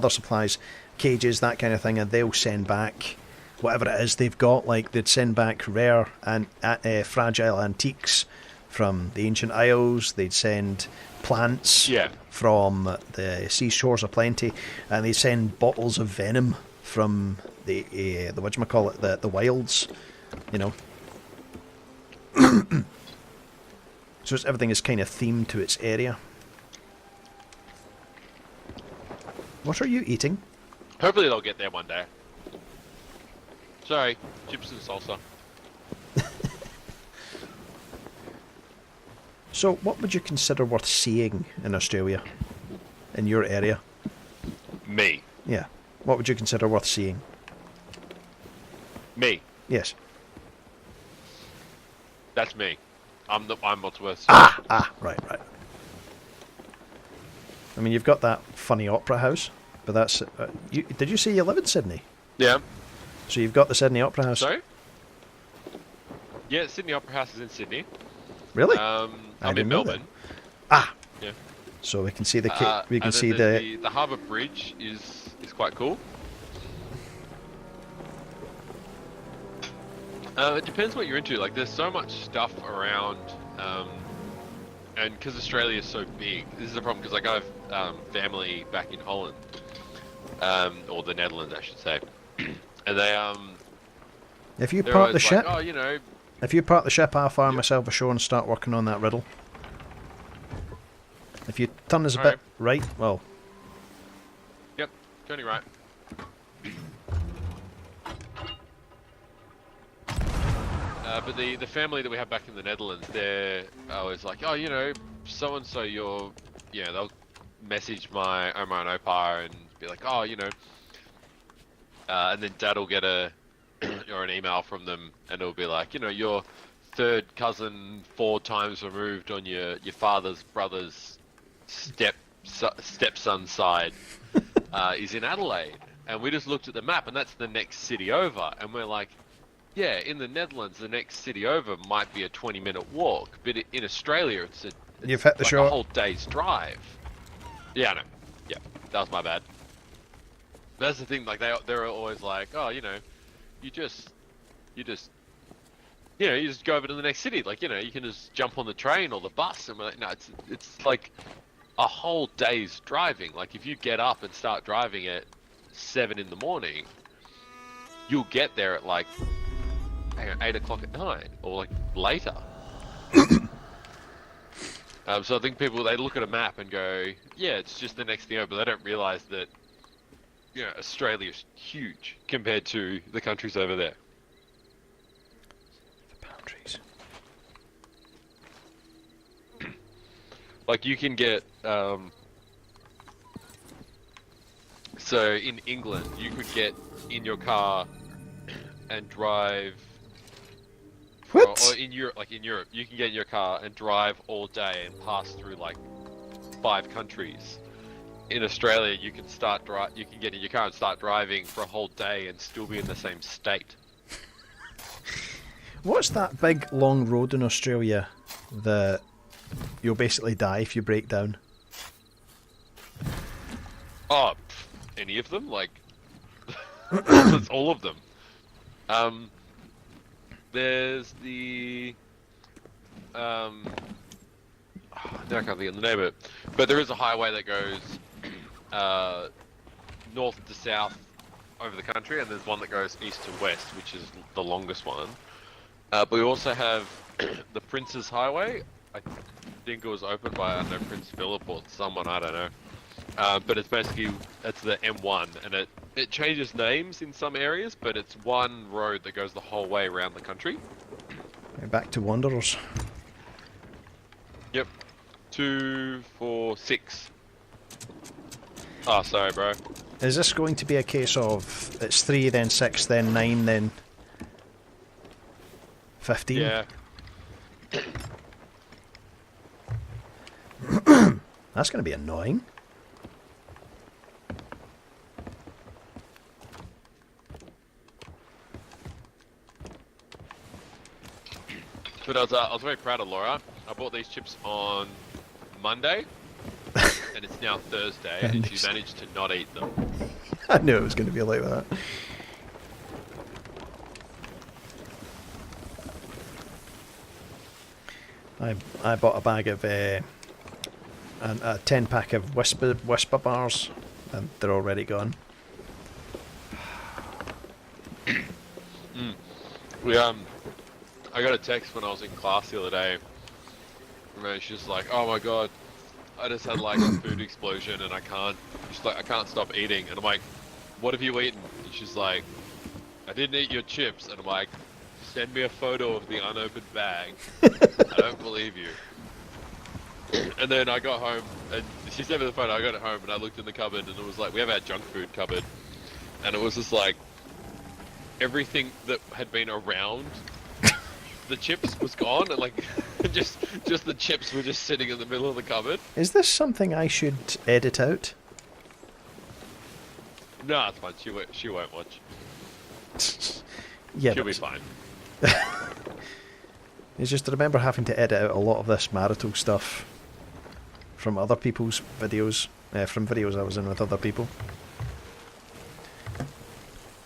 supplies, cages, that kind of thing, and they'll send back whatever it is they've got. Like, they'd send back rare and fragile antiques from the ancient isles. They'd send plants from the seashores of plenty, and they send bottles of venom from the whatchamacallit, the wilds, you know. So everything is kind of themed to its area. What are you eating? Hopefully they'll get there one day. Sorry, chips and salsa. So, what would you consider worth seeing in Australia, in your area? Me. Yeah. What would you consider worth seeing? Me. Yes. That's me. I'm what's worth seeing. Right. I mean, you've got that funny opera house, but that's... did you say you live in Sydney? Yeah. So you've got the Sydney Opera House? Sorry? Yeah, Sydney Opera House is in Sydney. Really? I'm in Melbourne. Ah. Yeah. So we can see the the Harbour Bridge is quite cool. It depends what you're into. Like, there's so much stuff around, and because Australia is so big, this is a problem. Because like I have family back in Holland, or the Netherlands, I should say, and they If you park the ship, like, oh, you know. If you park the ship, I'll fire myself ashore and start working on that riddle. If you turn us a bit right, well. Yep, turning right. But the family that we have back in the Netherlands, they're always like, oh, you know, so and so, they'll message my Oma and Opa and be like, oh, you know, and then Dad will get or an email from them, and it'll be like, you know, your third cousin 4 times removed on your father's brother's stepson's side is in Adelaide. And we just looked at the map, and that's the next city over, and we're like, yeah, in the Netherlands, the next city over might be a 20-minute walk, but in Australia, it's You've hit the like shore. a whole day's drive. Yeah, I know. Yeah, that was my bad. That's the thing. Like they're always like, oh, you know, you just go over to the next city. Like, you know, you can just jump on the train or the bus, and we're like, no, it's like a whole day's driving. Like, if you get up and start driving at 7 in the morning, you'll get there at like 8 o'clock at night or like later. So I think people, they look at a map and go, yeah, it's just the next thing over, but they don't realise that, you know, Australia's huge compared to the countries over there. The boundaries. Like, you can get So in England, you could get in your car and drive. What? Or in Europe, you can get in your car and drive all day and pass through like 5 countries. In Australia, you can you can get in your car and start driving for a whole day and still be in the same state. What's that big long road in Australia that you'll basically die if you break down? Oh, any of them? Like, it's all of them. There's the now I can't think of the name of it, but there is a highway that goes north to south over the country, and there's one that goes east to west, which is the longest one. But we also have the Prince's Highway. I think it was opened by, I don't know, Prince Philip or someone, I don't know. But it's basically, it's the M1, and it changes names in some areas, but it's one road that goes the whole way around the country. Back to Wanderers. Yep. 2, 4, 6. Oh, sorry, bro. Is this going to be a case of it's 3, then 6, then 9, then 15? Yeah. That's going to be annoying. But I was very proud of Laura. I bought these chips on Monday, and it's now Thursday, and she managed to not eat them. I knew it was going to be like that. I bought a bag of a 10-pack of Whisper bars, and they're already gone. I got a text when I was in class the other day. And she's like, "Oh my god, I just had like a food explosion, and she's like, I can't stop eating." And I'm like, "What have you eaten?" And she's like, "I didn't eat your chips." And I'm like, "Send me a photo of the unopened bag." I don't believe you. And then I got home, and she sent me the photo. I got it home, and I looked in the cupboard, and it was like, we have our junk food cupboard, and it was just like everything that had been around the chips was gone, and like just the chips were just sitting in the middle of the cupboard. Is this something I should edit out? No, it's fine. She won't watch. Yeah, she'll be fine. It's just I remember having to edit out a lot of this marital stuff from other people's videos, from videos I was in with other people.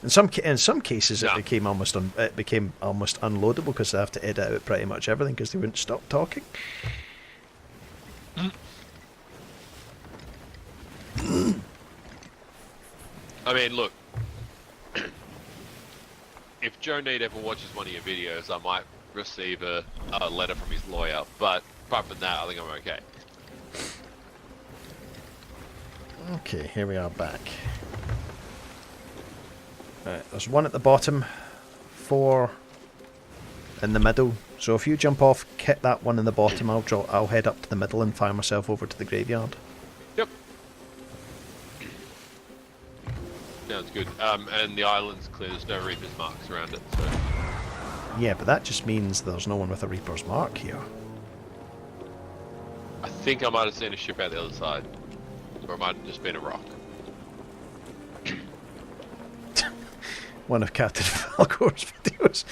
In some cases, Yeah. it became almost unloadable because I have to edit out pretty much everything because they wouldn't stop talking. I mean, look, if Joe Need ever watches one of your videos, I might receive a letter from his lawyer, but apart from that, I think I'm okay. Okay, here we are back. Right, there's one at the bottom, 4 in the middle. So if you jump off, hit that one in the bottom, I'll head up to the middle and fire myself over to the graveyard. Yep. Sounds good. And the island's clear, there's no Reaper's marks around it, so... Yeah, but that just means there's no one with a Reaper's mark here. I think I might have seen a ship out the other side. Or it might have just been a rock. One of Captain Falcor's videos.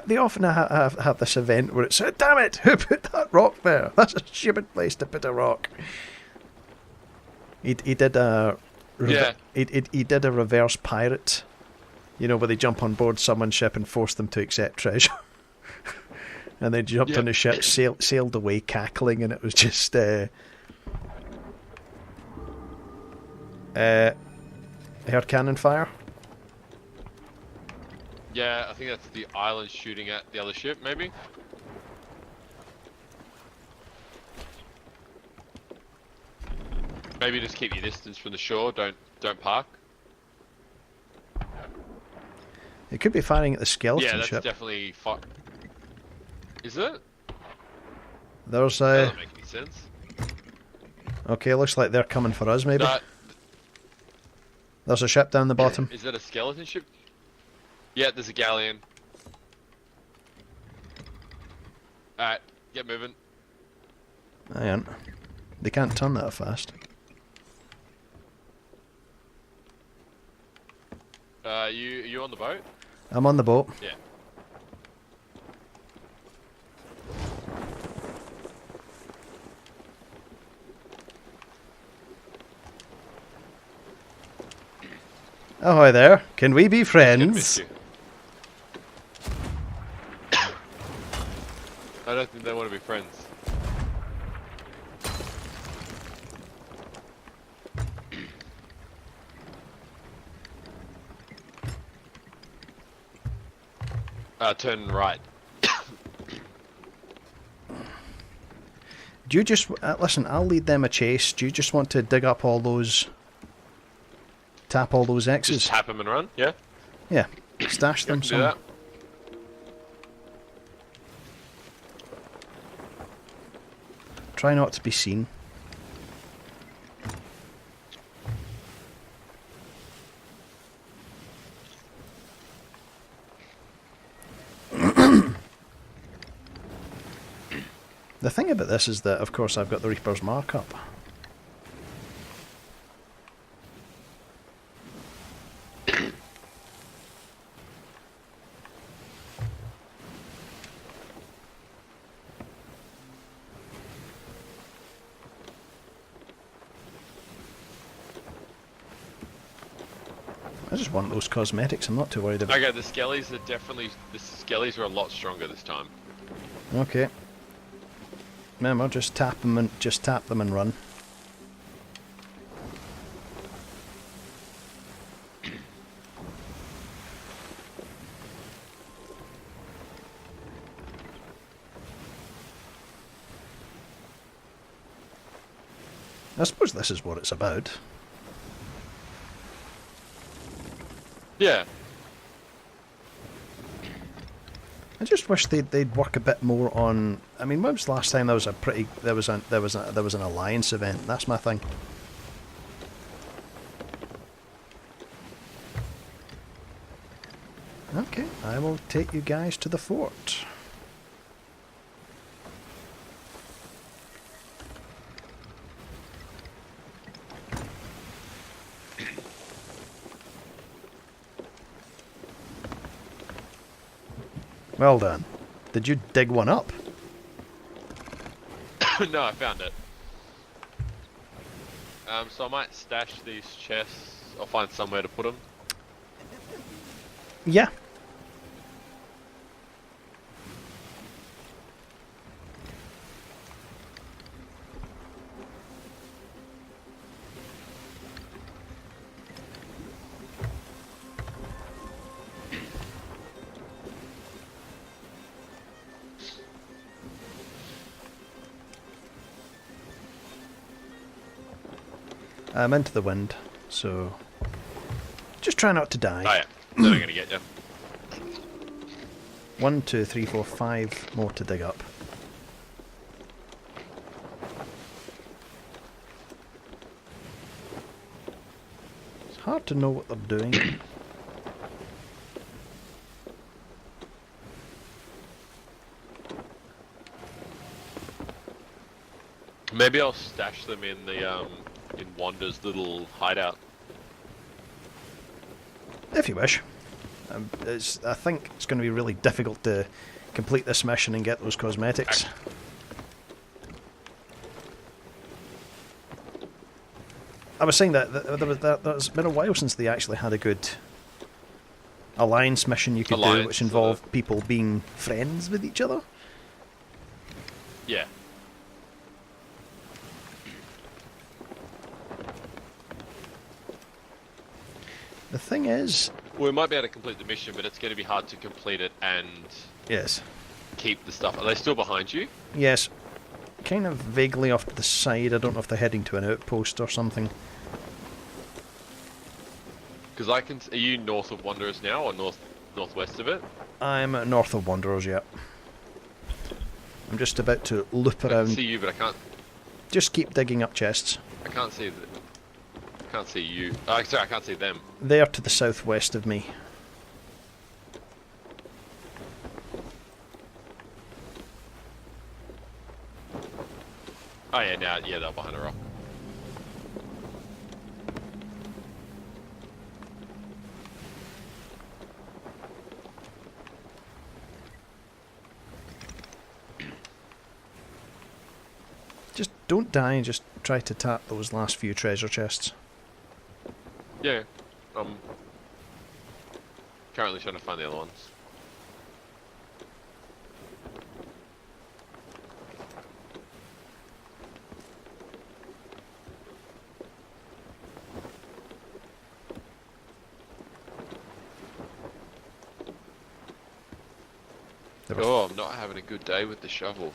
They often have this event where it's, damn it, who put that rock there? That's a stupid place to put a rock. He did a... Yeah. He did a reverse pirate. You know, where they jump on board someone's ship and force them to accept treasure. And they jumped on the ship, sailed away cackling, and it was just... I heard cannon fire. Yeah, I think that's the island shooting at the other ship, maybe? Maybe just keep your distance from the shore, don't park. It could be firing at the skeleton Yeah, that's ship. definitely Is it? There's That doesn't make any sense. Okay, looks like they're coming for us, maybe. There's a ship down the bottom. Is that a skeleton ship? Yeah, there's a galleon. Alright, get moving. Hang on. They can't turn that fast. You on the boat? I'm on the boat. Yeah. Ahoy there. Can we be Good, friends? miss you. I don't think they want to be friends. Turn right. Do you just... listen, I'll lead them a chase. Do you just want to dig up all those... Tap all those X's? Just tap them and run, yeah? Yeah. Stash them Do somewhere. that. Try not to be seen. The thing about this is that, of course, I've got the Reaper's markup. I just want those cosmetics. I'm not too worried about. Okay, the skellies are definitely... The skellies are a lot stronger this time. Okay. Remember, just tap them and run. I suppose this is what it's about. Yeah. I just wish they'd work a bit more on. I mean, when was the last time there was an alliance event? That's my thing. Okay, I will take you guys to the fort. Well done. Did you dig one up? No, I found it. So I might stash these chests. I'll find somewhere to put them. Yeah. I'm into the wind, so just try not to die. Oh yeah, they're not gonna get you. 1, 2, 3, 4, 5 more to dig up. It's hard to know what they're doing. Maybe I'll stash them in the in Wanda's little hideout. If you wish. I think it's going to be really difficult to complete this mission and get those cosmetics. I was saying that there's been a while since they actually had a good alliance mission you could do, which involved people being friends with each other. Yeah. The thing is... Well, we might be able to complete the mission, but it's going to be hard to complete it and Yes. keep the stuff. Are they still behind you? Yes. Kind of vaguely off to the side. I don't know if they're heading to an outpost or something. Because I can... Are you north of Wanderers now, or northwest of it? I'm north of Wanderers, yet. I'm just about to loop I around. can see you, but I can't... Just keep digging up chests. I can't see that. can't see you. Oh, sorry, I can't see them. They're to the southwest of me. Oh yeah, now they're behind a rock. Just don't die and just try to tap those last few treasure chests. Yeah, I'm currently trying to find the other ones. Oh, I'm not having a good day with the shovel.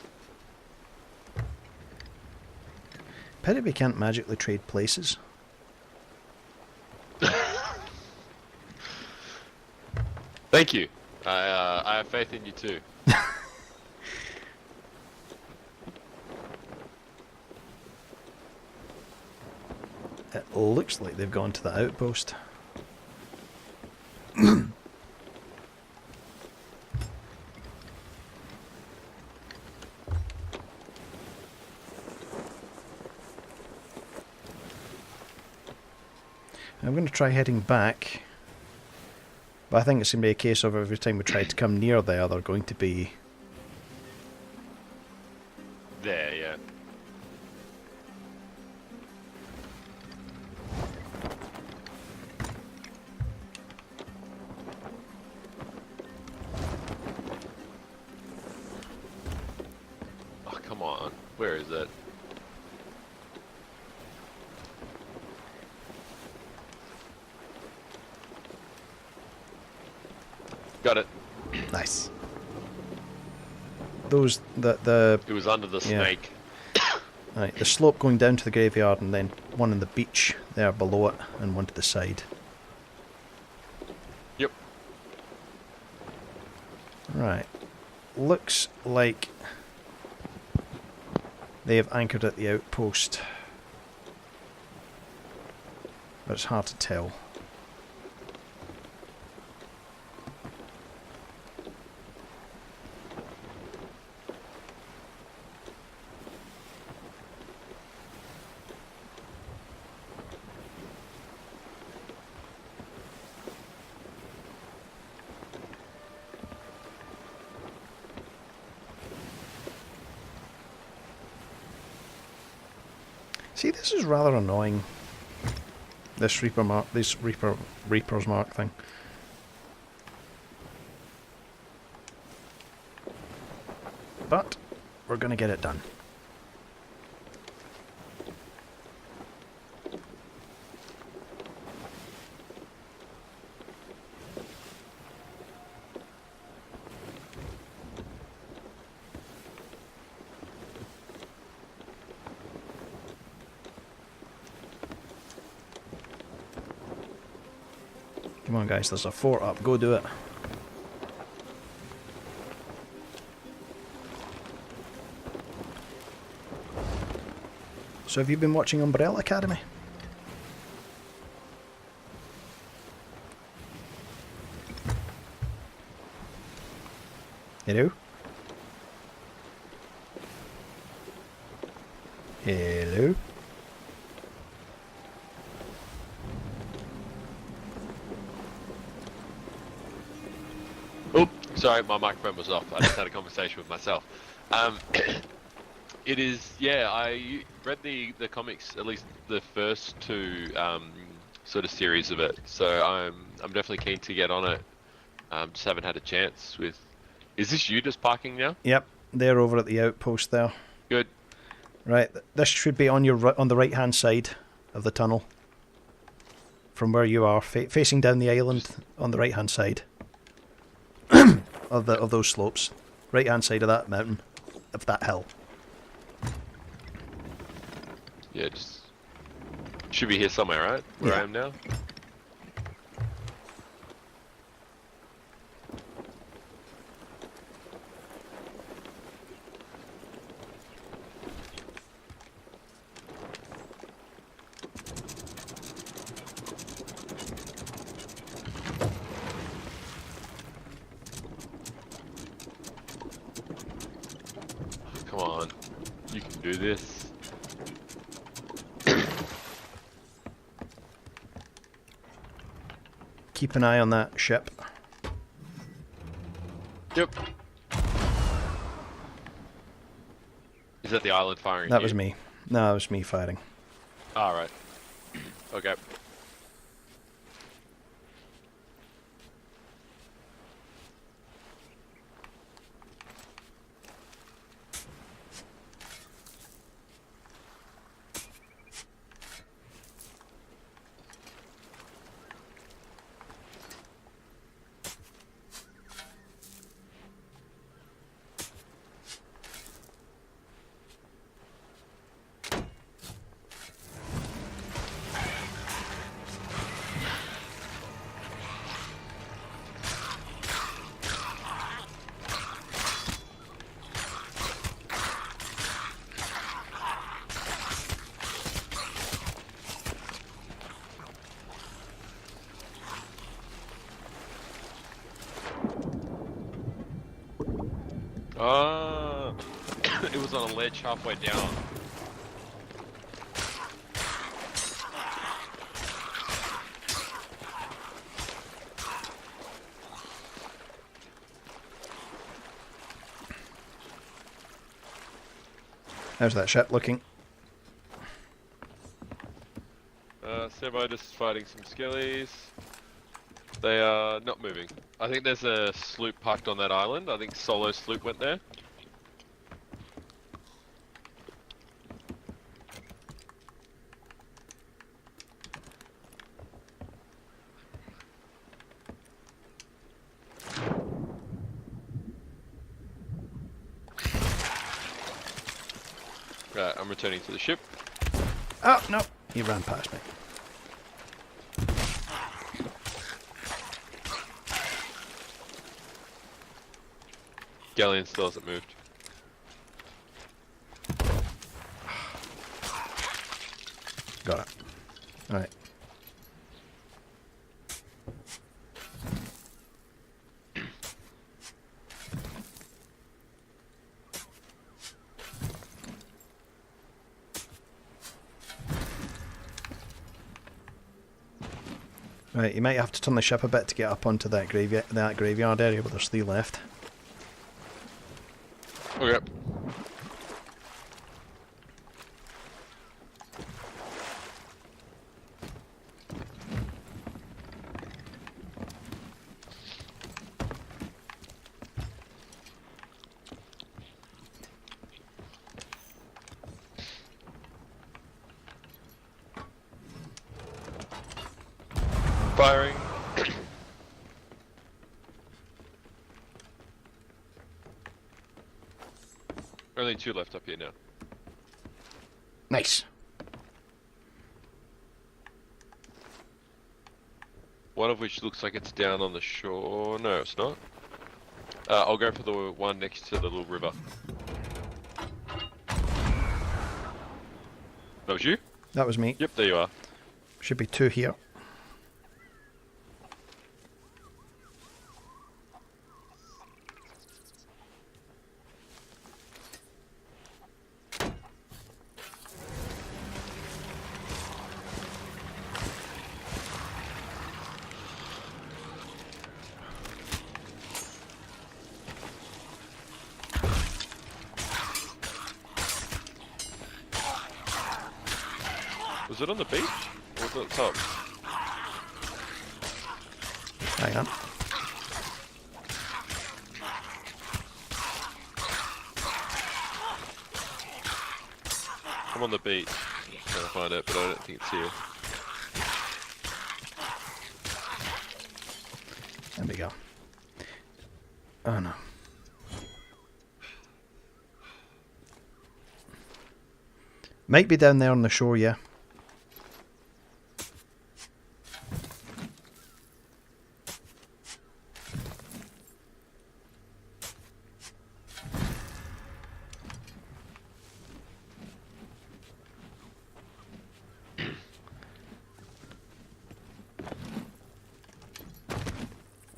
Pity we can't magically trade places. Thank you. I have faith in you too. It looks like they've gone to the outpost. I'm going to try heading back, but I think it's going to be a case of every time we try to come near there, they're going to be... There, yeah. Oh, come on. Where is it? Got it. Nice. Those, the It was under the Yeah. snake. right, the slope going down to the graveyard, and then one on the beach there below it, and one to the side. Yep. Right. Looks like they have anchored at the outpost, but it's hard to tell. See, this is rather annoying. This Reaper's Mark thing. But we're gonna get it done. Come on guys, there's a fort up, go do it. So have you been watching Umbrella Academy? Hello? Hello? Oh, sorry, my microphone was off. I just had a conversation with myself. It is, yeah, I read the comics, at least the first two sort of series of it. So I'm definitely keen to get on it. Just haven't had a chance with... Is this you just parking now? Yep, they're over at the outpost there. Good. Right, this should be on your on the right hand side of the tunnel. From where you are, facing down the island on the right hand side of those slopes. Right hand side of that mountain, of that hill. Yeah, just... Should be here somewhere, right? Where I am now? Come on. You can do this. Keep an eye on that ship. Yep. Is that the island firing? That was me. No, that was me firing. Alright. Okay. Ah, it was on a ledge halfway down. How's that ship looking? Servo just fighting some skellies. They are not moving. I think there's a sloop parked on that island. I think Solo sloop went there. Right, I'm returning to the ship. Oh, no. He ran past me. Galleon still hasn't moved. Got it. Alright. Right, you might have to turn the ship a bit to get up onto that graveyard area, but there's 3 left. Okay. Firing. Only 2 left up here now. Nice. One of which looks like it's down on the shore. No, it's not. I'll go for the one next to the little river. That was you? That was me. Yep, there you are. Should be 2 here. Was it on the beach? Or was it at the top? Hang on. I'm on the beach. Trying to find it, but I don't think it's here. There we go. Oh no. Might be down there on the shore, yeah.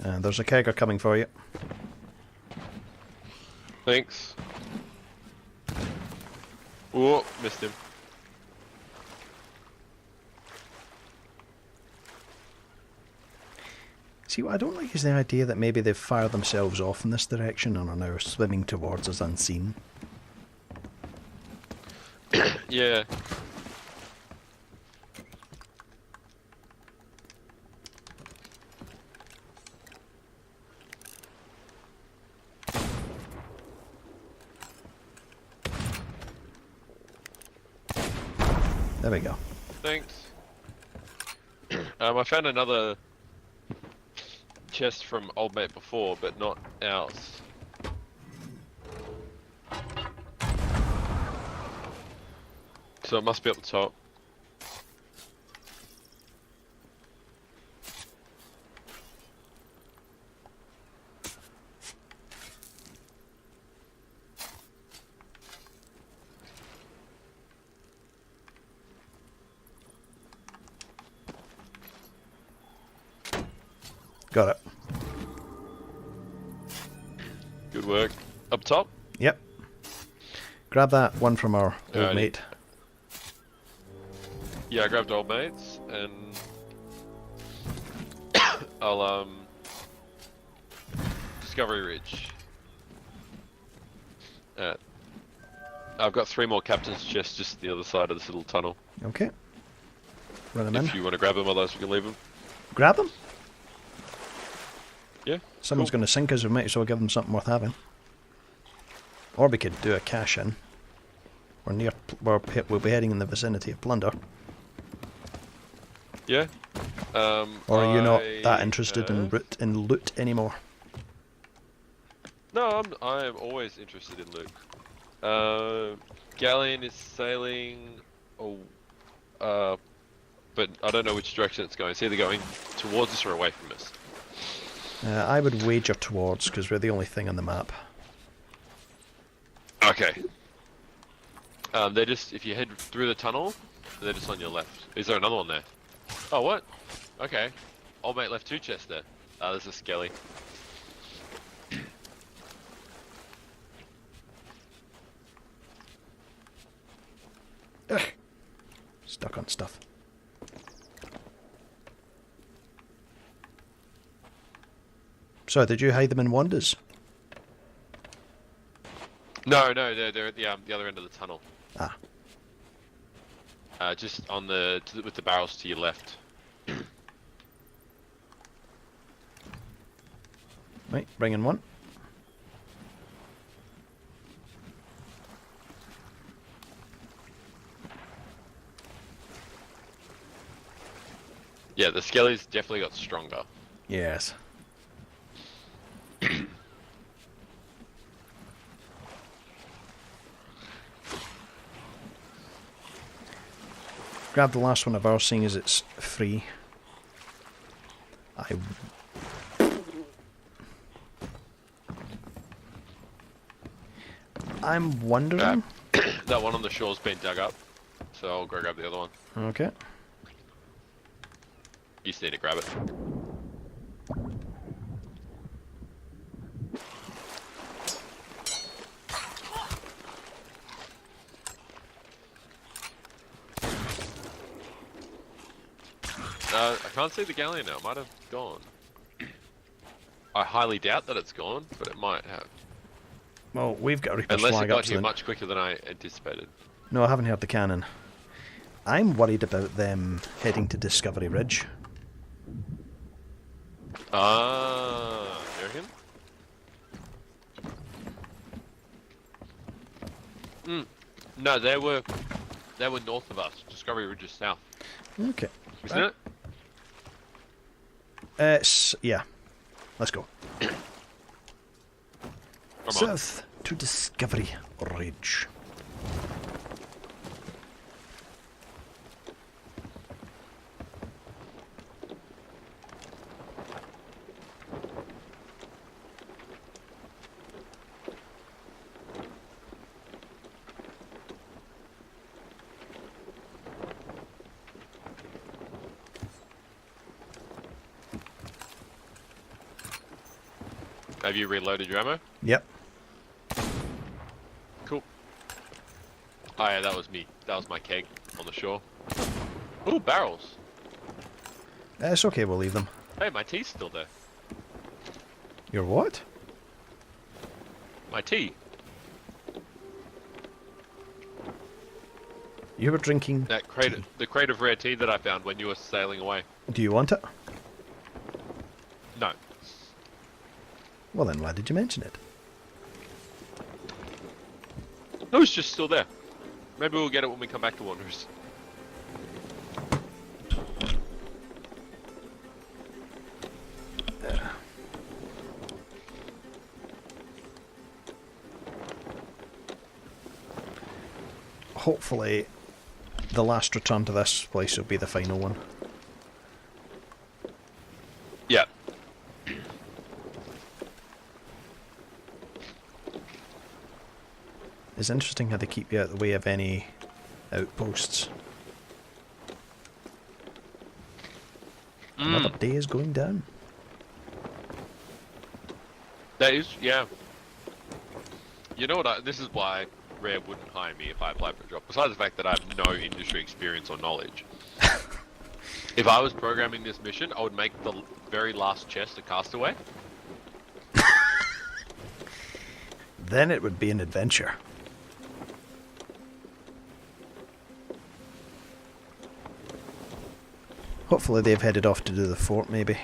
And there's a kegger coming for you. Thanks. Oh, missed him. See, what I don't like is the idea that maybe they've fired themselves off in this direction and are now swimming towards us unseen. Yeah. There we go. Thanks. I found another chest from old mate before, but not ours. So it must be up the top. Got it. Good work. Up top? Yep. Grab that one from our old Alrighty. mate. Yeah, I grabbed old mates, and I'll Discovery Ridge. I've got 3 more captain's chests just the other side of this little tunnel. Okay. Run them in. If you want to grab them, otherwise we can leave them. Grab them. Yeah. Someone's cool. going to sink us, we might as well give them something worth having. Or we could do a cash in. We'll be heading in the vicinity of Plunder. Yeah. Or are you not that I interested have- in loot anymore? No, I am always interested in loot. Galleon is sailing. But I don't know which direction it's going. It's either going towards us or away from us. I would wager towards, because we're the only thing on the map. Okay. They're just, if you head through the tunnel, they're just on your left. Is there another one there? Oh, what? Okay. Old mate left 2 chests there. There's a skelly. Ugh. Stuck on stuff. So, did you hide them in wanders? No, they're at the other end of the tunnel. Ah. Just on with the barrels to your left. Right, bring in one. Yeah, the skellies definitely got stronger. Yes. Grab the last one of ours, seeing as it's free. I'm wondering. That one on the shore's been dug up, so I'll go grab the other one. Okay. You just need to grab it. I can't see the galleon now. It might have gone. I highly doubt that it's gone, but it might have. Well, we've got a Reaper's Unless it flag up got to here them. much quicker than I anticipated. No, I haven't heard the cannon. I'm worried about them heading to Discovery Ridge. Ah, you reckon? No, they were north of us. Discovery Ridge is south, Okay. isn't it? Yeah. Let's go. Come on. South to Discovery Ridge. Have you reloaded your ammo? Yep. Cool. Oh yeah, that was me. That was my keg on the shore. Ooh, barrels. It's okay, we'll leave them. Hey, my tea's still there. Your what? My tea. You were drinking That crate, tea. the crate of rare tea that I found when you were sailing away. Do you want it? No. Well then, why did you mention it? It was just still there. Maybe we'll get it when we come back to Wanderers. Hopefully, the last return to this place will be the final one. Yeah. It's interesting how they keep you out of the way of any outposts. Another day is going down. That is, yeah. You know what? This is why Rare wouldn't hire me if I applied for a job. Besides the fact that I have no industry experience or knowledge. If I was programming this mission, I would make the very last chest a castaway. Then it would be an adventure. Hopefully they've headed off to do the fort, maybe.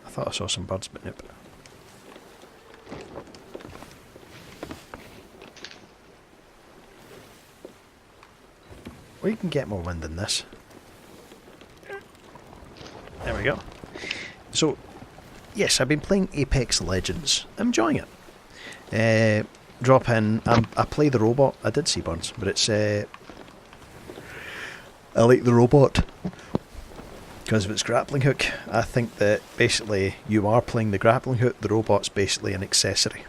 I thought I saw some birds, but nope. We can get more wind than this. There we go. So, yes, I've been playing Apex Legends. I'm enjoying it. Drop in. I play the robot. I did see burns, but it's. I like the robot because of its grappling hook. I think that basically you are playing the grappling hook. The robot's basically an accessory.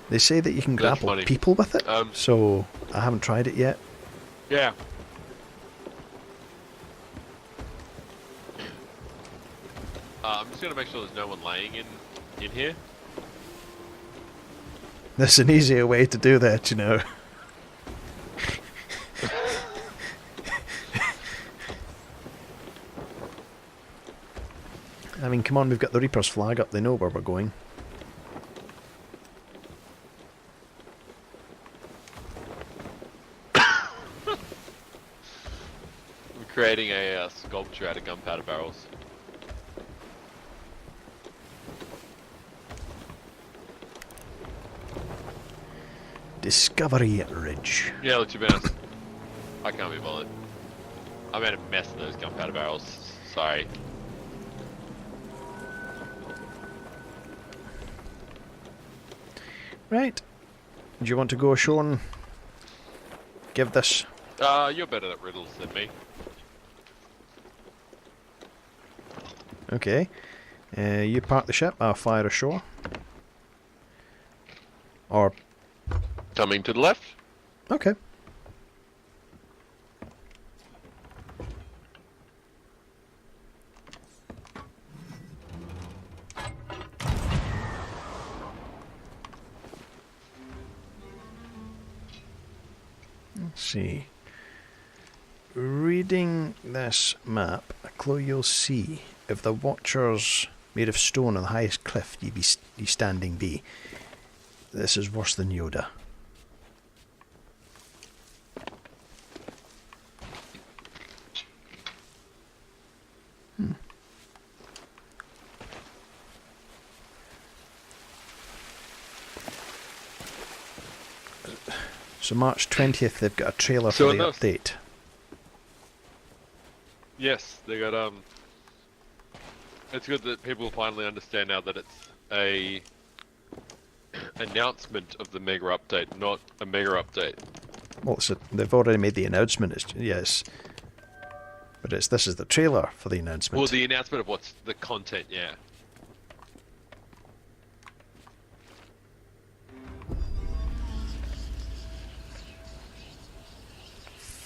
They say that you can That's grapple funny. people with it, so I haven't tried it yet. Yeah. I'm just gonna make sure there's no one laying in here. There's an easier way to do that, you know. I mean, come on, we've got the Reaper's flag up. They know where we're going. I'm creating a sculpture out of gunpowder barrels. Discovery Ridge. Yeah, look, to be honest, I can't be bothered. I made a mess of those gunpowder barrels. Sorry. Right. Do you want to go ashore and give this? You're better at riddles than me. Okay. You park the ship. I'll fire ashore. Or Coming to the left. okay. Let's see. Reading this map, a clue you'll see if the Watchers made of stone on the highest cliff ye standing be. This is worse than Yoda. So March 20th, they've got a trailer So for the enough. update. Yes, they got It's good that people finally understand now that it's a announcement of the mega update, not a mega update. Well, they've already made the announcement. Yes, but this is the trailer for the announcement. Well, the announcement of what's the content, yeah.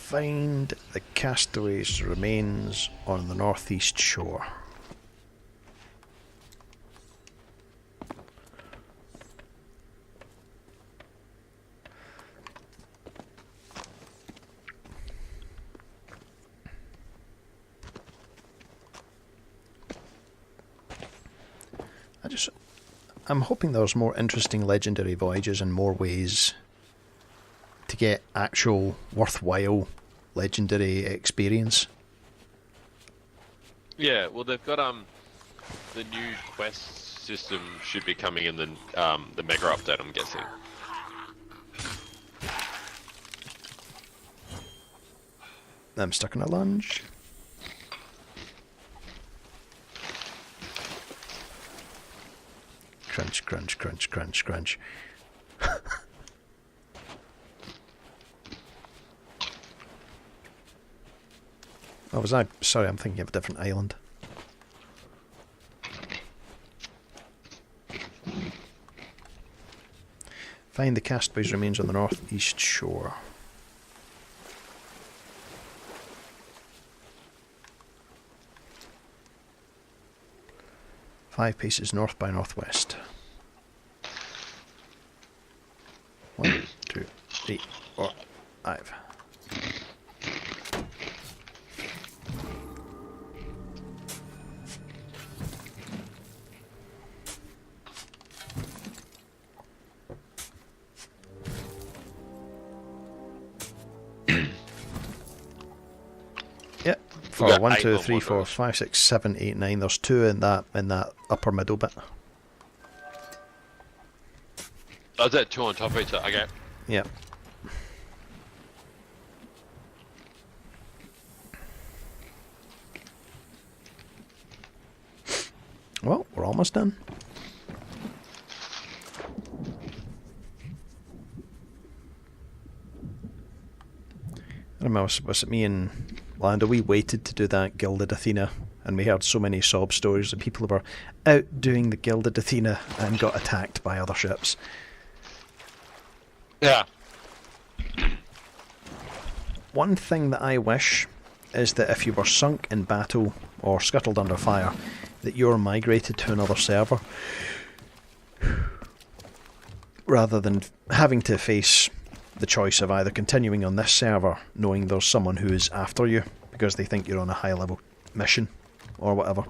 Find the castaway's remains on the northeast shore. I'm hoping there's more interesting legendary voyages and more ways to get actual worthwhile legendary experience. Yeah, well they've got the new quest system should be coming in the mega update, I'm guessing. I'm stuck in a lunge. Crunch, crunch, crunch, crunch, crunch. Oh, was I? Sorry, I'm thinking of a different island. Find the castaway's remains on the northeast shore. Five paces north by northwest. 1, 2, 3, 4, 5. Yep. For 1, 2, 3, 4, 5, 6, 7, 8, 9. There's 2 in that upper middle bit. Oh, is that 2 on top of each other? Okay. Yep. Well, we're almost done. I don't know, was it me and Lando? We waited to do that Gilded Athena, and we heard so many sob stories of people who were out doing the Gilded Athena and got attacked by other ships. Yeah. One thing that I wish is that if you were sunk in battle or scuttled under fire, that you're migrated to another server rather than having to face the choice of either continuing on this server knowing there's someone who is after you because they think you're on a high level mission or whatever.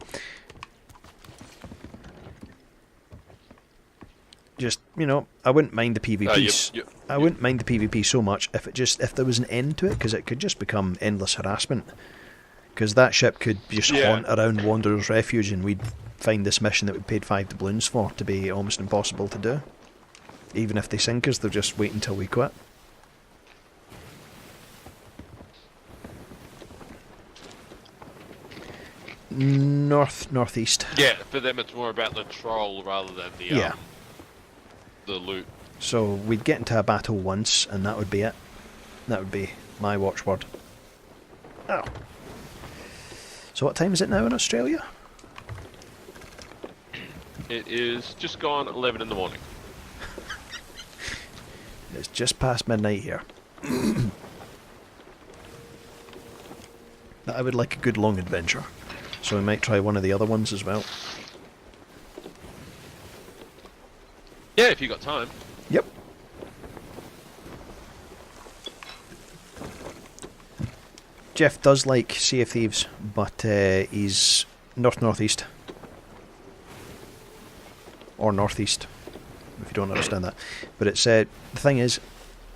Just, you know, I wouldn't mind the PvP. I wouldn't mind the PvP so much if there was an end to it, because it could just become endless harassment. Because that ship could just haunt around Wanderer's Refuge, and we'd find this mission that we paid 5 doubloons for to be almost impossible to do. Even if they sink us, they'll just wait until we quit. Northeast. Yeah, for them it's more about the troll rather than the loot. So we'd get into a battle once, and that would be it. That would be my watchword. Oh. So what time is it now in Australia? It is just gone 11 in the morning. It's just past midnight here. I would like a good long adventure, so we might try one of the other ones as well. Yeah, if you got time. Yep. Jeff does like Sea of Thieves, but he's northeast. Or northeast, if you don't understand that. But it's the thing is,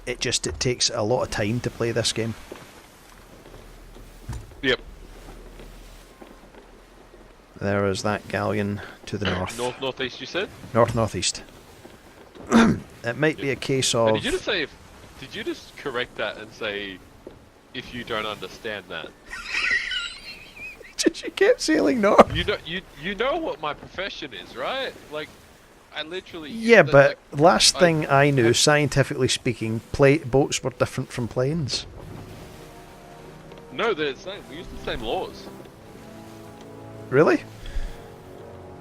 it takes a lot of time to play this game. Yep. There is that galleon to the north. Northeast, you said? Northeast. It might be a case of... And did you just correct that and say, if you don't understand that? She kept sailing north. You know what my profession is, right? Like, I literally... Yeah, but last thing I knew, scientifically speaking, boats were different from planes. No, they're the same. We use the same laws. Really?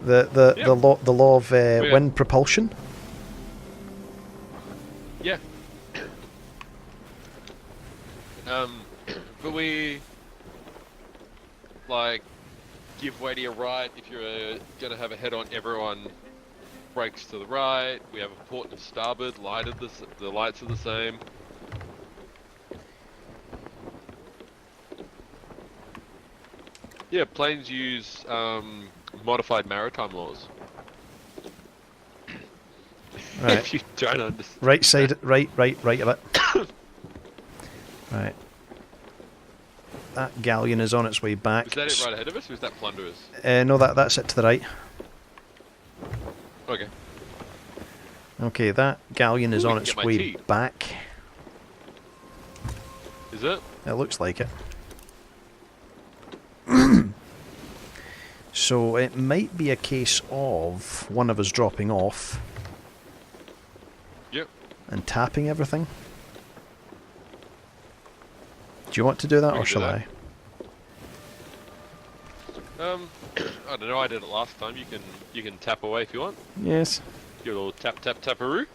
The law of wind propulsion? Yeah. But we like give way to your right. If you're gonna have a head-on, everyone brakes to the right. We have a port to starboard. The lights are the same. Yeah, planes use modified maritime laws. Right. If you don't understand. Right side, right of it. Right. That galleon is on its way back. Was that it right ahead of us, or was that Plunderers? No, that's it to the right. Okay. Okay, that galleon is Ooh, on we can its get my way tea. back. Is it? It looks like it. So it might be a case of one of us dropping off Yep. and tapping everything. Do you want to do that, We or can do shall that. I? I don't know. I did it last time. You can tap away if you want. Yes. Your little taparoo.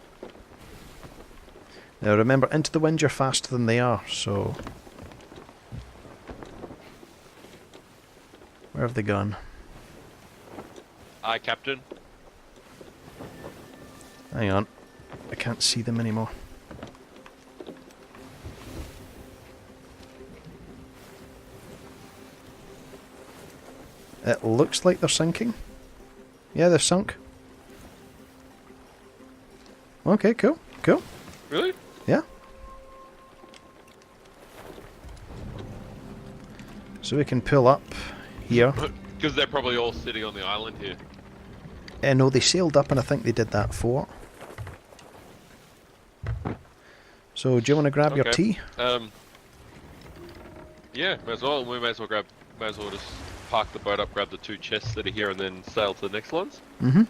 Now remember, into the wind you're faster than they are, so... Where have they gone? Aye, Captain. Hang on. I can't see them anymore. It looks like they're sinking. Yeah, they're sunk. Okay, cool. Cool. Really? Yeah. So we can pull up here. Because they're probably all sitting on the island here. No, they sailed up and I think they did that fort. So do you want to grab your Okay. tea? Yeah, may as well. We may as well just park the boat up, grab the 2 chests that are here, and then sail to the next ones. Mm-hmm.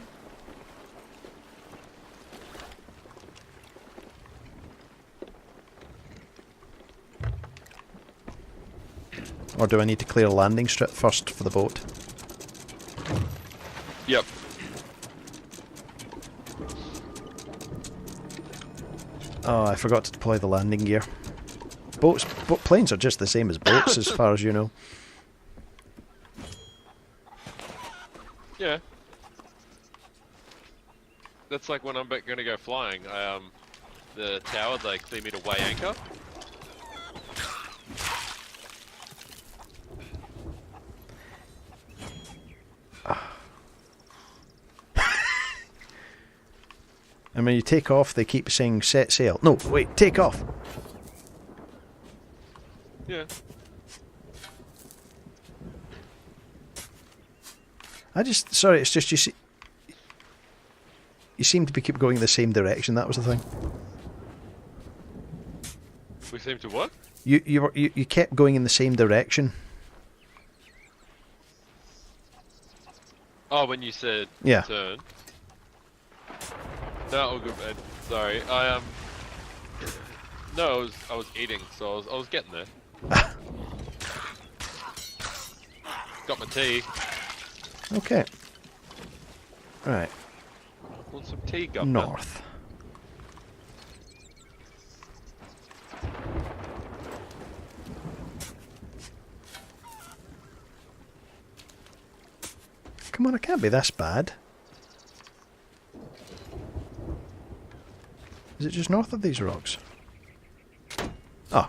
Or do I need to clear a landing strip first for the boat? Yep. Oh, I forgot to deploy the landing gear. Planes are just the same as boats as far as you know. Yeah. That's like when I'm going to go flying. The tower, they clear me to weigh anchor. And when you take off, they keep saying set sail. No, wait, take off. Yeah. Sorry, it's just you seem to be keep going in the same direction. That was the thing. We seem to what? You kept going in the same direction. Oh, when you said Yeah. turn. No, all good, man. Sorry. No, I was eating, so I was getting there. Got my tea. Okay. Right. Want some tea, Governor? North. Come on, it can't be this bad. Is it just north of these rocks? Oh.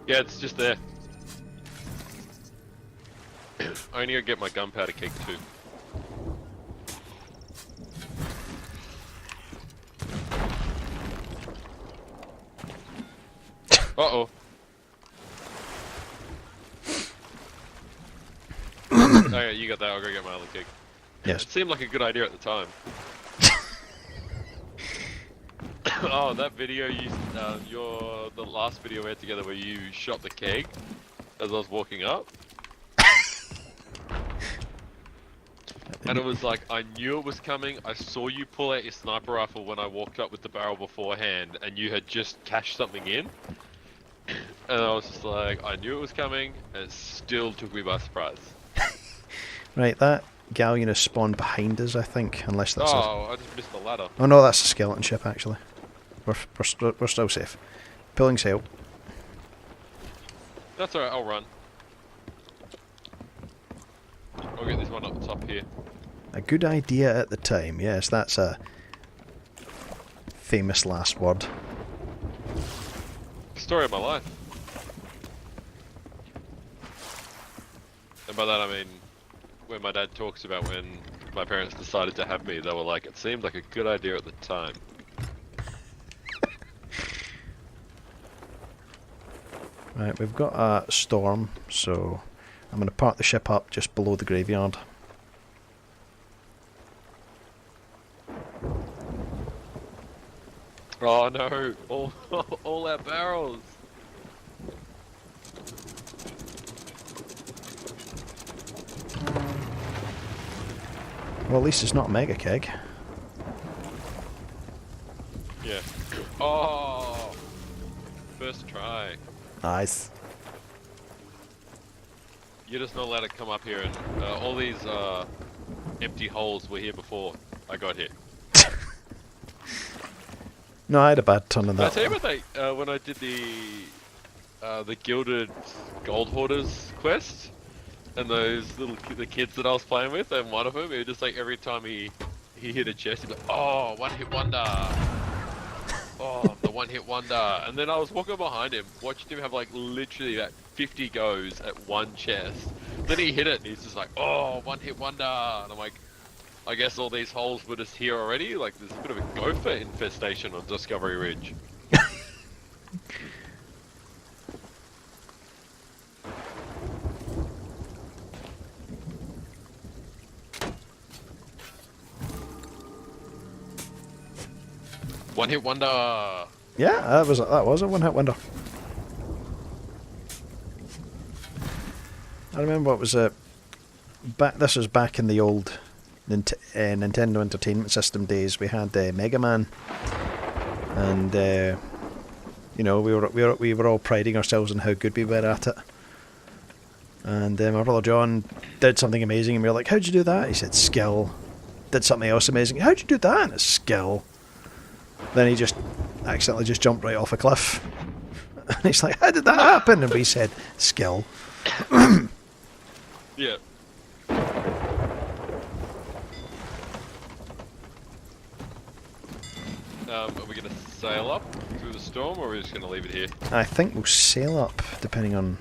Yeah, it's just there. I need to get my gunpowder cake too. Uh-oh. Okay, you got that, I'll go get my other cake. Yes. It seemed like a good idea at the time. Oh, that video the last video we had together where you shot the keg as I was walking up. And it was like, I knew it was coming, I saw you pull out your sniper rifle when I walked up with the barrel beforehand, and you had just cashed something in. And I was just like, I knew it was coming, and it still took me by surprise. Right, that galleon is spawned behind us, I think, unless that's I just missed the ladder. Oh no, that's a skeleton ship, actually. We're still safe. Pulling sail. That's alright, I'll run. I'll get this one up the top here. A good idea at the time. Yes, that's a famous last word. Story of my life. And by that I mean, when my dad talks about when my parents decided to have me, they were like, it seemed like a good idea at the time. Right, we've got a storm, so I'm going to park the ship up just below the graveyard. Oh no, all our barrels. Well, at least it's not a mega keg. Yeah. Oh, first try. Nice. You're just not allowed to come up here, and all these empty holes were here before I got here. No, I had a bad turn on Did I that tell you one. about when I did the Gilded Gold Hoarders quest? And those the kids that I was playing with, and one of them, it was just like every time he hit a chest, he'd be like, oh, one hit wonder. Oh, the one hit wonder. And then I was walking behind him, watching him have like literally about 50 goes at one chest. Then he hit it, and he's just like, oh, one hit wonder. And I'm like, I guess all these holes were just here already. Like, there's a bit of a gopher infestation on Discovery Ridge. One hit wonder. Yeah, that was a one-hit wonder. I remember it was this was back in the old Nintendo Entertainment System days. We had Mega Man, and you know, we were all priding ourselves on how good we were at it. And my brother John did something amazing, and we were like, "How'd you do that?" He said, "Skill." Did something else amazing. "How'd you do that?" And it's skill. Then he just accidentally just jumped right off a cliff. And he's like, "How did that happen?" And we said, "Skill." Yeah. Are we going to sail up through the storm, or are we just going to leave it here? I think we'll sail up, depending on...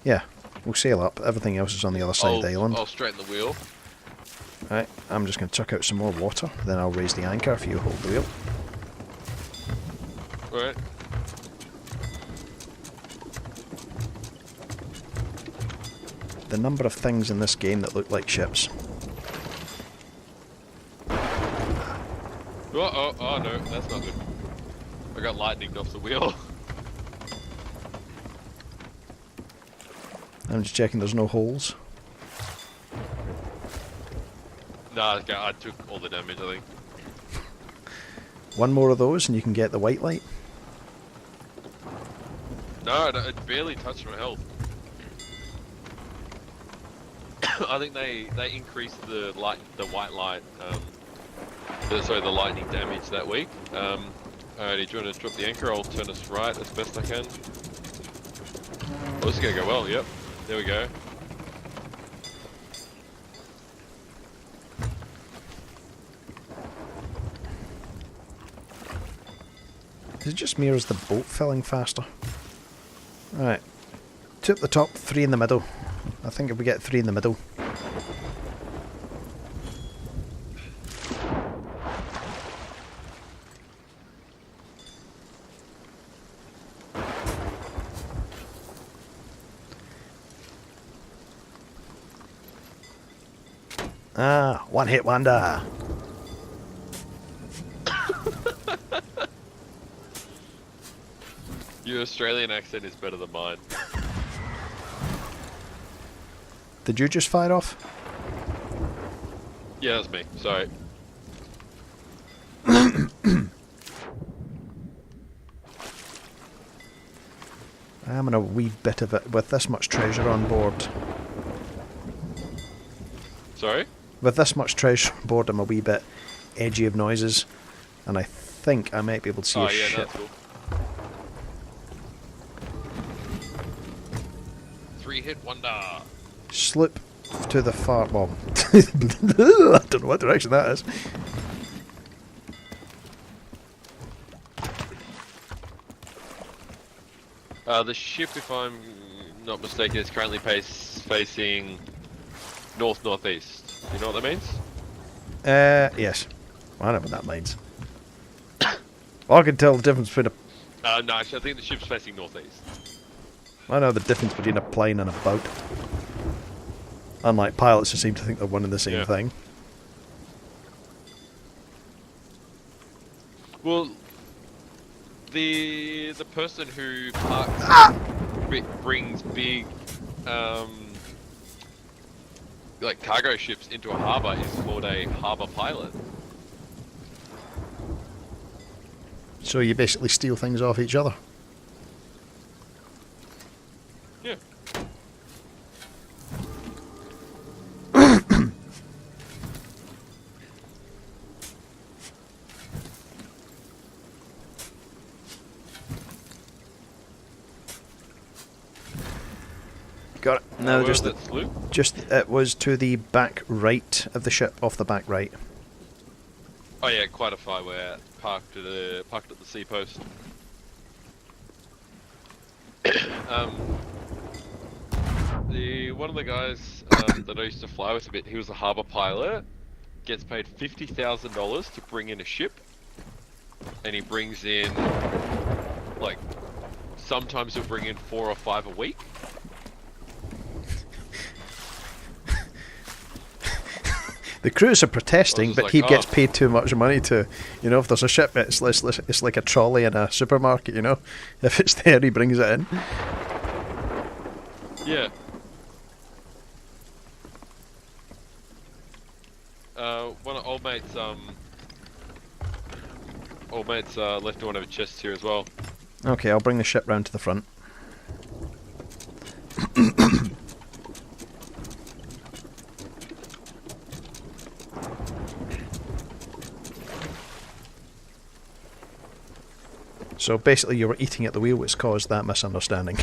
Yeah, we'll sail up. Everything else is on the other side of the island. I'll straighten the wheel. Right, I'm just going to chuck out some more water, then I'll raise the anchor if you hold the wheel. Alright. The number of things in this game that look like ships. Oh no, that's not good. I got lightning off the wheel. I'm just checking there's no holes. Nah, I took all the damage, I think. One more of those and you can get the white light. No, it barely touched my health. I think they increased the white light, the lightning damage that week. Alrighty, do you want to drop the anchor? I'll turn us right as best I can. Oh, this is gonna go well, yep. There we go. Is it just me or is the boat filling faster? Right. 2 at the top, 3 in the middle. I think if we get 3 in the middle. Ah, one hit wonder. Your Australian accent is better than mine. Did you just fire off? Yeah, that's me. Sorry. I'm in a wee bit of it with this much treasure on board. Sorry? With this much treasure on board, I'm a wee bit edgy of noises, and I think I might be able to see a ship. That's cool. 3-hit wonder. Slip to the far bomb. I don't know what direction that is. The ship, if I'm not mistaken, is currently facing north-northeast. You know what that means? Yes. I know what that means. I can tell the difference between No, actually, I think the ship's facing northeast. I know the difference between a plane and a boat. Unlike pilots who seem to think they're one and the same thing. Well, the person who brings big like cargo ships into a harbour is called a harbour pilot. So you basically steal things off each other. Yeah. Got it. No, Where just was it, Luke? it was to the back right of the ship, off the back right. Oh yeah, quite a far way out. Parked at the sea post. One of the guys that I used to fly with a bit, he was a harbour pilot. Gets paid $50,000 to bring in a ship, and he brings in like sometimes he'll bring in 4 or 5 a week. The crews are protesting, but like, he gets paid too much money to, you know, if there's a ship, it's like a trolley in a supermarket, you know? If it's there, he brings it in. Yeah. One of old mates left one of his chests here as well. Okay, I'll bring the ship round to the front. So basically you were eating at the wheel which caused that misunderstanding.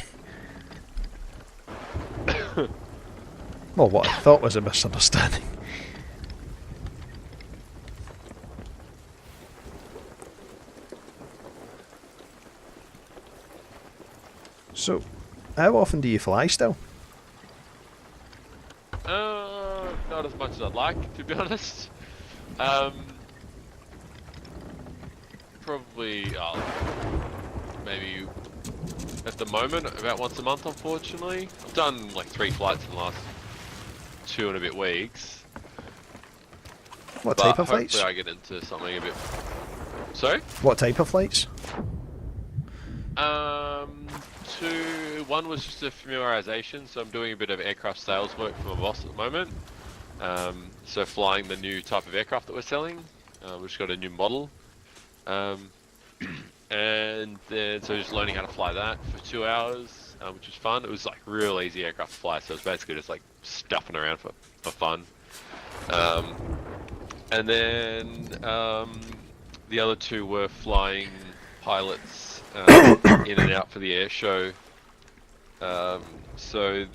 Well, what I thought was a misunderstanding. So, how often do you fly still? Not as much as I'd like, to be honest. Probably, maybe at the moment about once a month, unfortunately. I've done like 3 flights in the last 2 and a bit weeks. What type of flights? Hopefully I get into something a bit... Sorry? What type of flights? One was just a familiarization, so I'm doing a bit of aircraft sales work for my boss at the moment. So flying the new type of aircraft that we're selling. We've just got a new model. And then so just learning how to fly that for 2 hours, which was fun. It was like real easy aircraft to fly, so it was basically just like stuffing around for fun. And then the other 2 were flying pilots in and out for the air show. So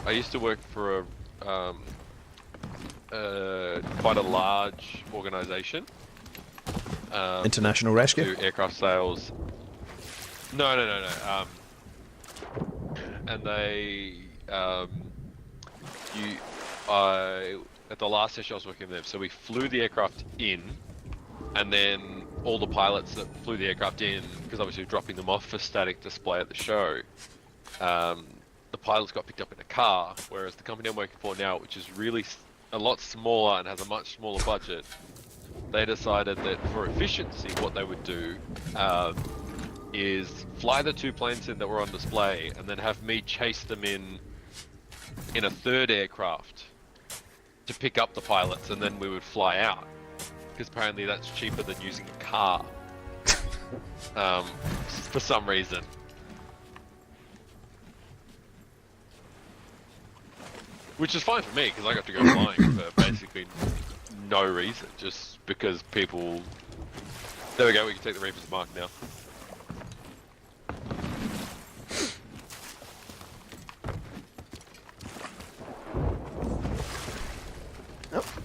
I used to work for quite a large organization. International Rescue? Do aircraft sales. No. And they, at the last session I was working with them, so we flew the aircraft in, and then all the pilots that flew the aircraft in, because obviously we're dropping them off for static display at the show, the pilots got picked up in a car, whereas the company I'm working for now, which is really a lot smaller and has a much smaller budget, they decided that for efficiency what they would do is fly the 2 planes in that were on display and then have me chase them in a 3rd aircraft to pick up the pilots, and then we would fly out, because apparently that's cheaper than using a car for some reason. Which is fine for me, because I got to go flying for basically no reason, just because people... There we go, we can take the Reaper's Mark now.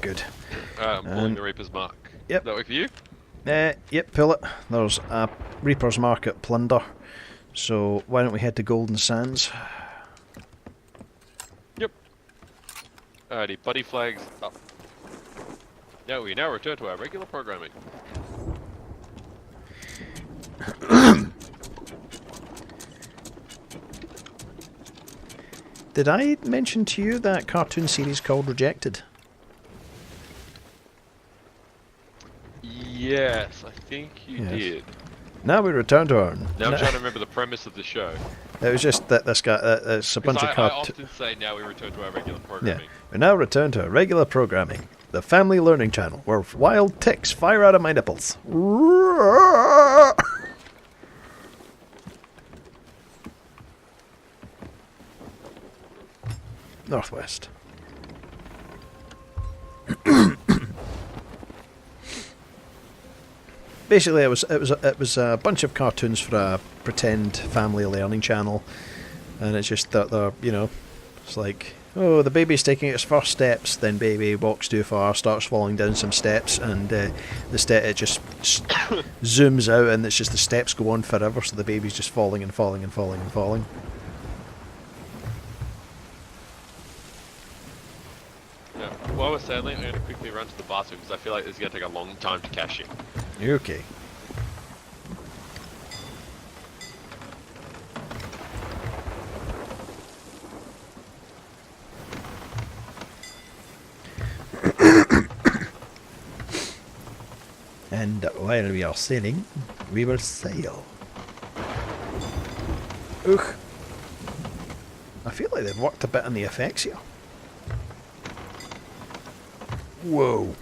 good. I'm pulling the Reaper's Mark. Yep. That work for you? Yep, pull it. There's a Reaper's Market Plunder. So why don't we head to Golden Sands? Yep. Alrighty, buddy flags up. Now we return to our regular programming. Did I mention to you that cartoon series called Rejected? Yes, I think you did. Now we return to our... Now I'm trying to remember the premise of the show. It was just that this guy... it's a bunch of I cartoons... often say now we return to our regular programming. Yeah. We now return to our regular programming. The Family Learning Channel, where wild ticks fire out of my nipples. Northwest. Basically, it was a bunch of cartoons for a pretend family learning channel, and it's just that it's like, oh, the baby's taking its first steps, then baby walks too far, starts falling down some steps, and it just zooms out, and it's just the steps go on forever, so the baby's just falling and falling and falling and falling. Yeah. While we're sailing, I'm going to quickly run to the bathroom because I feel like it's going to take a long time to cash in. Okay. And while we are sailing, we will sail. Ugh. I feel like they've worked a bit on the effects here. Whoa.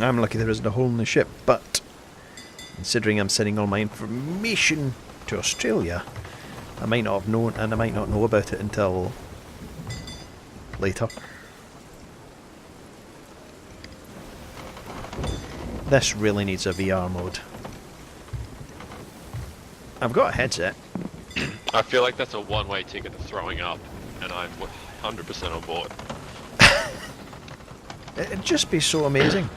I'm lucky there isn't a hole in the ship, but considering I'm sending all my information to Australia, I might not have known, and I might not know about it until later. This really needs a VR mode. I've got a headset. I feel like that's a one-way ticket to throwing up, and I'm 100% on board. It'd just be so amazing.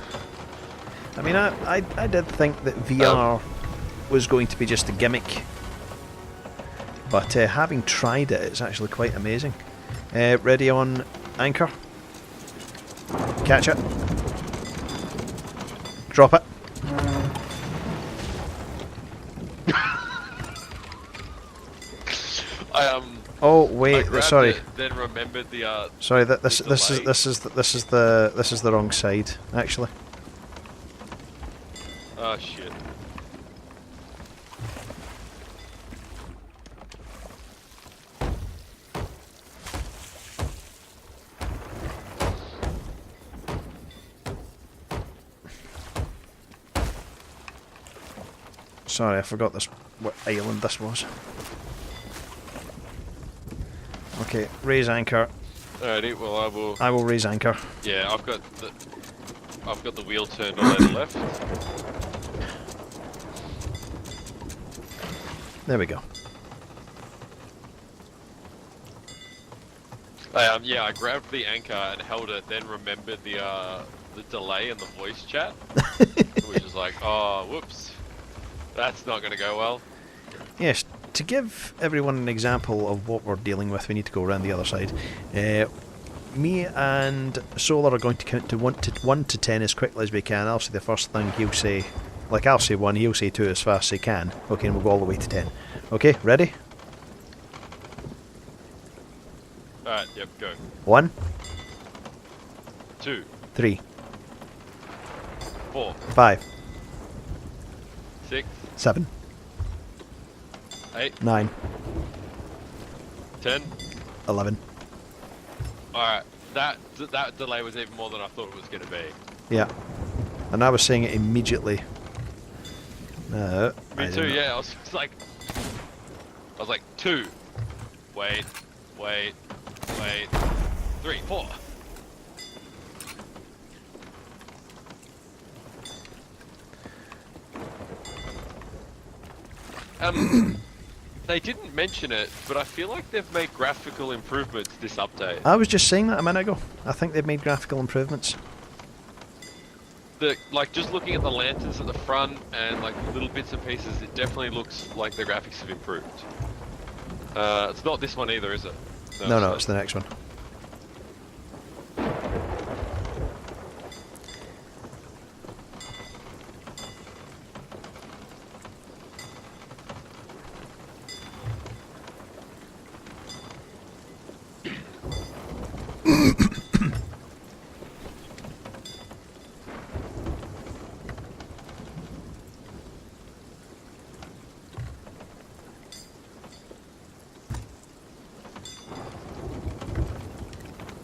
I mean, I did think that VR was going to be just a gimmick, but having tried it, it's actually quite amazing. Ready on anchor. Catch it. Drop it. Oh wait, sorry. It, then remembered the Sorry, this is the wrong side, actually. Oh shit. Sorry, I forgot this. What island this was. Okay, raise anchor. Alrighty, well I will raise anchor. Yeah, I've got the wheel turned on the left. There we go. Yeah, I grabbed the anchor and held it, then remembered the delay in the voice chat, which is like, oh, whoops, that's not going to go well. Yes, to give everyone an example of what we're dealing with, we need to go around the other side. Me and Solar are going to count to 1 to 10 as quickly as we can. I'll say the first thing, he'll say, like I'll say 1, he'll say 2 as fast as he can. Okay, and we'll go all the way to 10. Okay, ready? Alright, yep, go. 1, 2, 3, 4, 5, 6, 7, 8, 9, 10. 11. Alright, that delay was even more than I thought it was going to be. Yeah. And I was saying it immediately. No. Me too, yeah, I was like 2. Wait, 3, 4. They didn't mention it, but I feel like they've made graphical improvements this update. I was just saying that a minute ago. I think they've made graphical improvements. Like, just looking at the lanterns at the front and like little bits and pieces, it definitely looks like the graphics have improved. It's not this one either, is it? No, it's the next one.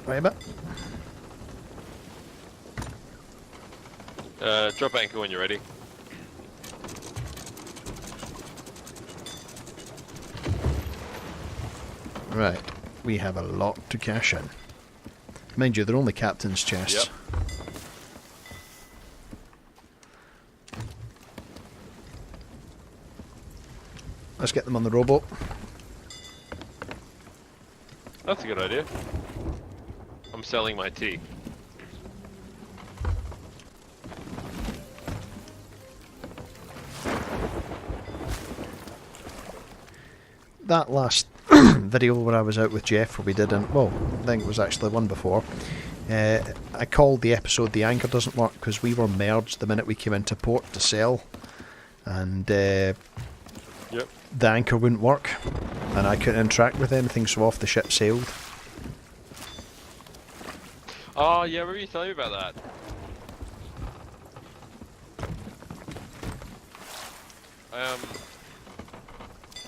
Right a bit. Drop anchor when you're ready. Right, we have a lot to cash in. Mind you, they're only captain's chests. Yep. Let's get them on the rowboat. That's a good idea. I'm selling my tea. That last video where I was out with Jeff, where we did, well, I think it was actually one before, I called the episode "The Anchor Doesn't Work" because we were merged the minute we came into port to sell, and Yep. the anchor wouldn't work, and I couldn't interact with anything, so off the ship sailed. Oh yeah, remember you telling me about that?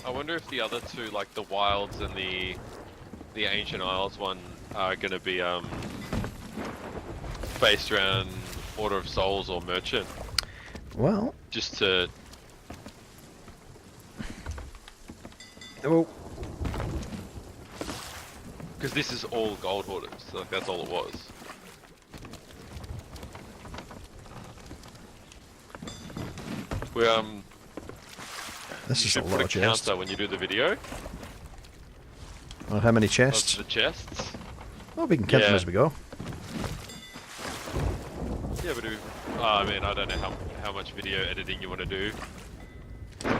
I wonder if the other two, like the Wilds and the Ancient Isles one, are going to be based around Order of Souls or Merchant. Well, Just to... well, Because this is all gold hoarders, so like, that's all it was. We this is a should lot put of a chests. counter when you do the video Well, how many chests? of the chests. Well, we can count them Yeah. as we go. Yeah, but I mean, I don't know how much video editing you want to do.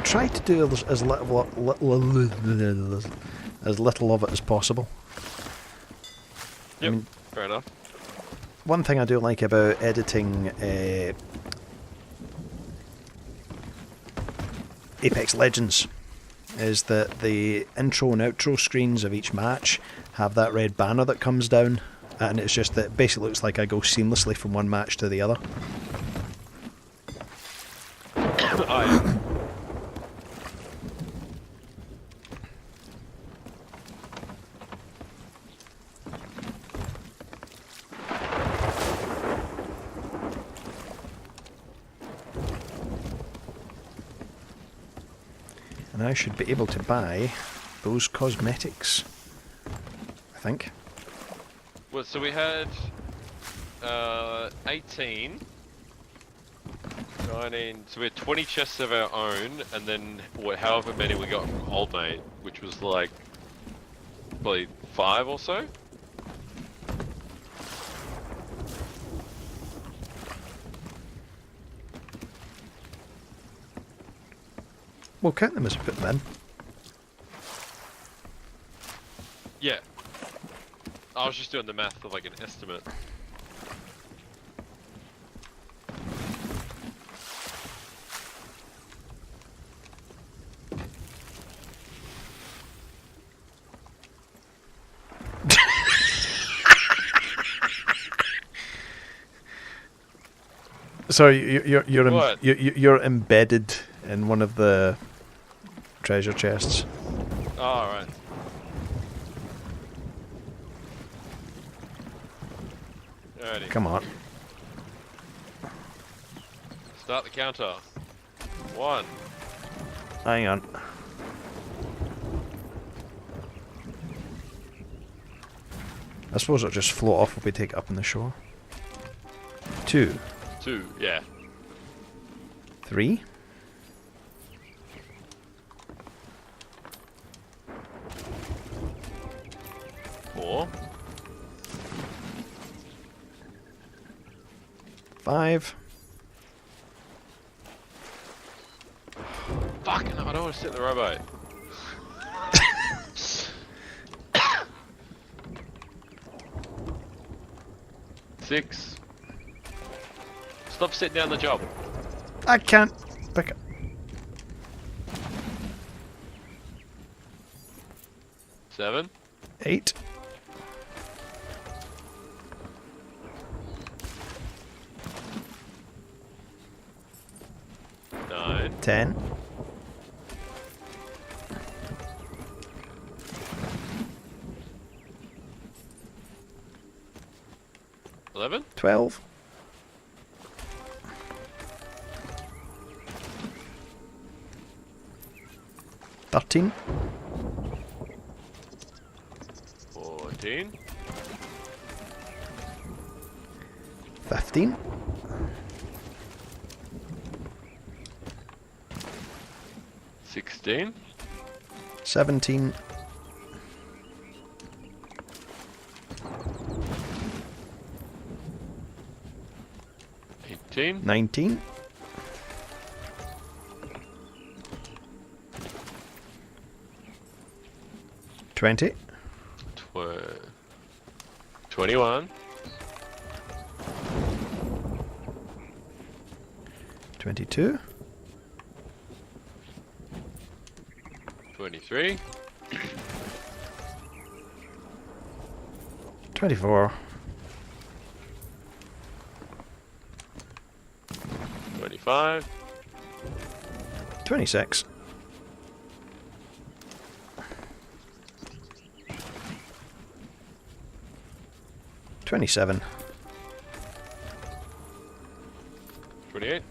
Try to do as little of it as possible. Yep, I mean, fair enough. one thing I do like about editing Apex Legends is that the intro and outro screens of each match have that red banner that comes down, and it's just that it basically looks like I go seamlessly from one match to the other. Oh, yeah. And I should be able to buy those cosmetics, I think. Well, so we had 18, 19, so we had 20 chests of our own, and then however many we got from Old Mate, which was like probably 5 or so. We'll count them as we put them in. Yeah. I was just doing the math of like an estimate. So you're What? you're embedded in one of the treasure chests. Oh, alright. Alrighty. Come on. Start the counter. 1. Hang on. I suppose it'll just float off if we take it up on the shore. 2. 2, yeah. 3. 5. Fuck, no, I don't want to sit in the rowboat. Six. Stop sitting down the job. I can't pick up. 7. 8. 9. 10. 11. 12. 13. 14. 15. 16. 17. 18. 19. 20. 21. 22. 23. 24. 25. 26. 27. 28.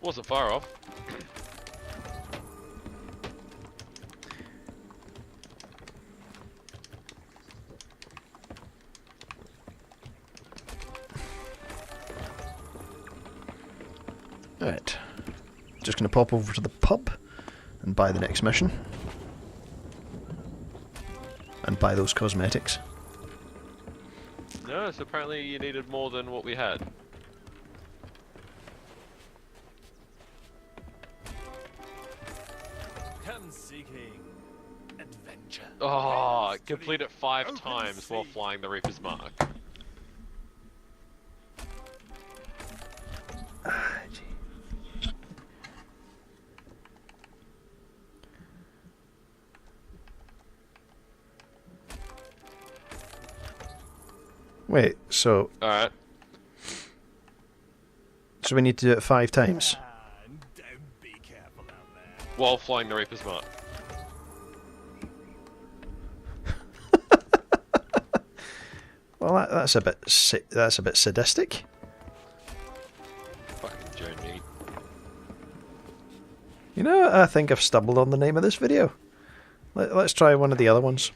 'Wasn't far off. Alright. Just going to pop over to the pub and buy the next mission. And buy those cosmetics. No, so apparently you needed more than what we had. Come seeking adventure. Oh, complete it 5 times while flying the Reaper's Mark. Wait, so Alright. we need to do it 5 times? Don't be careful out there. While flying the Reaper's Mark. Well, that's a bit sadistic. Fucking journey. You know, I think I've stumbled on the name of this video. Let's try one of the other ones.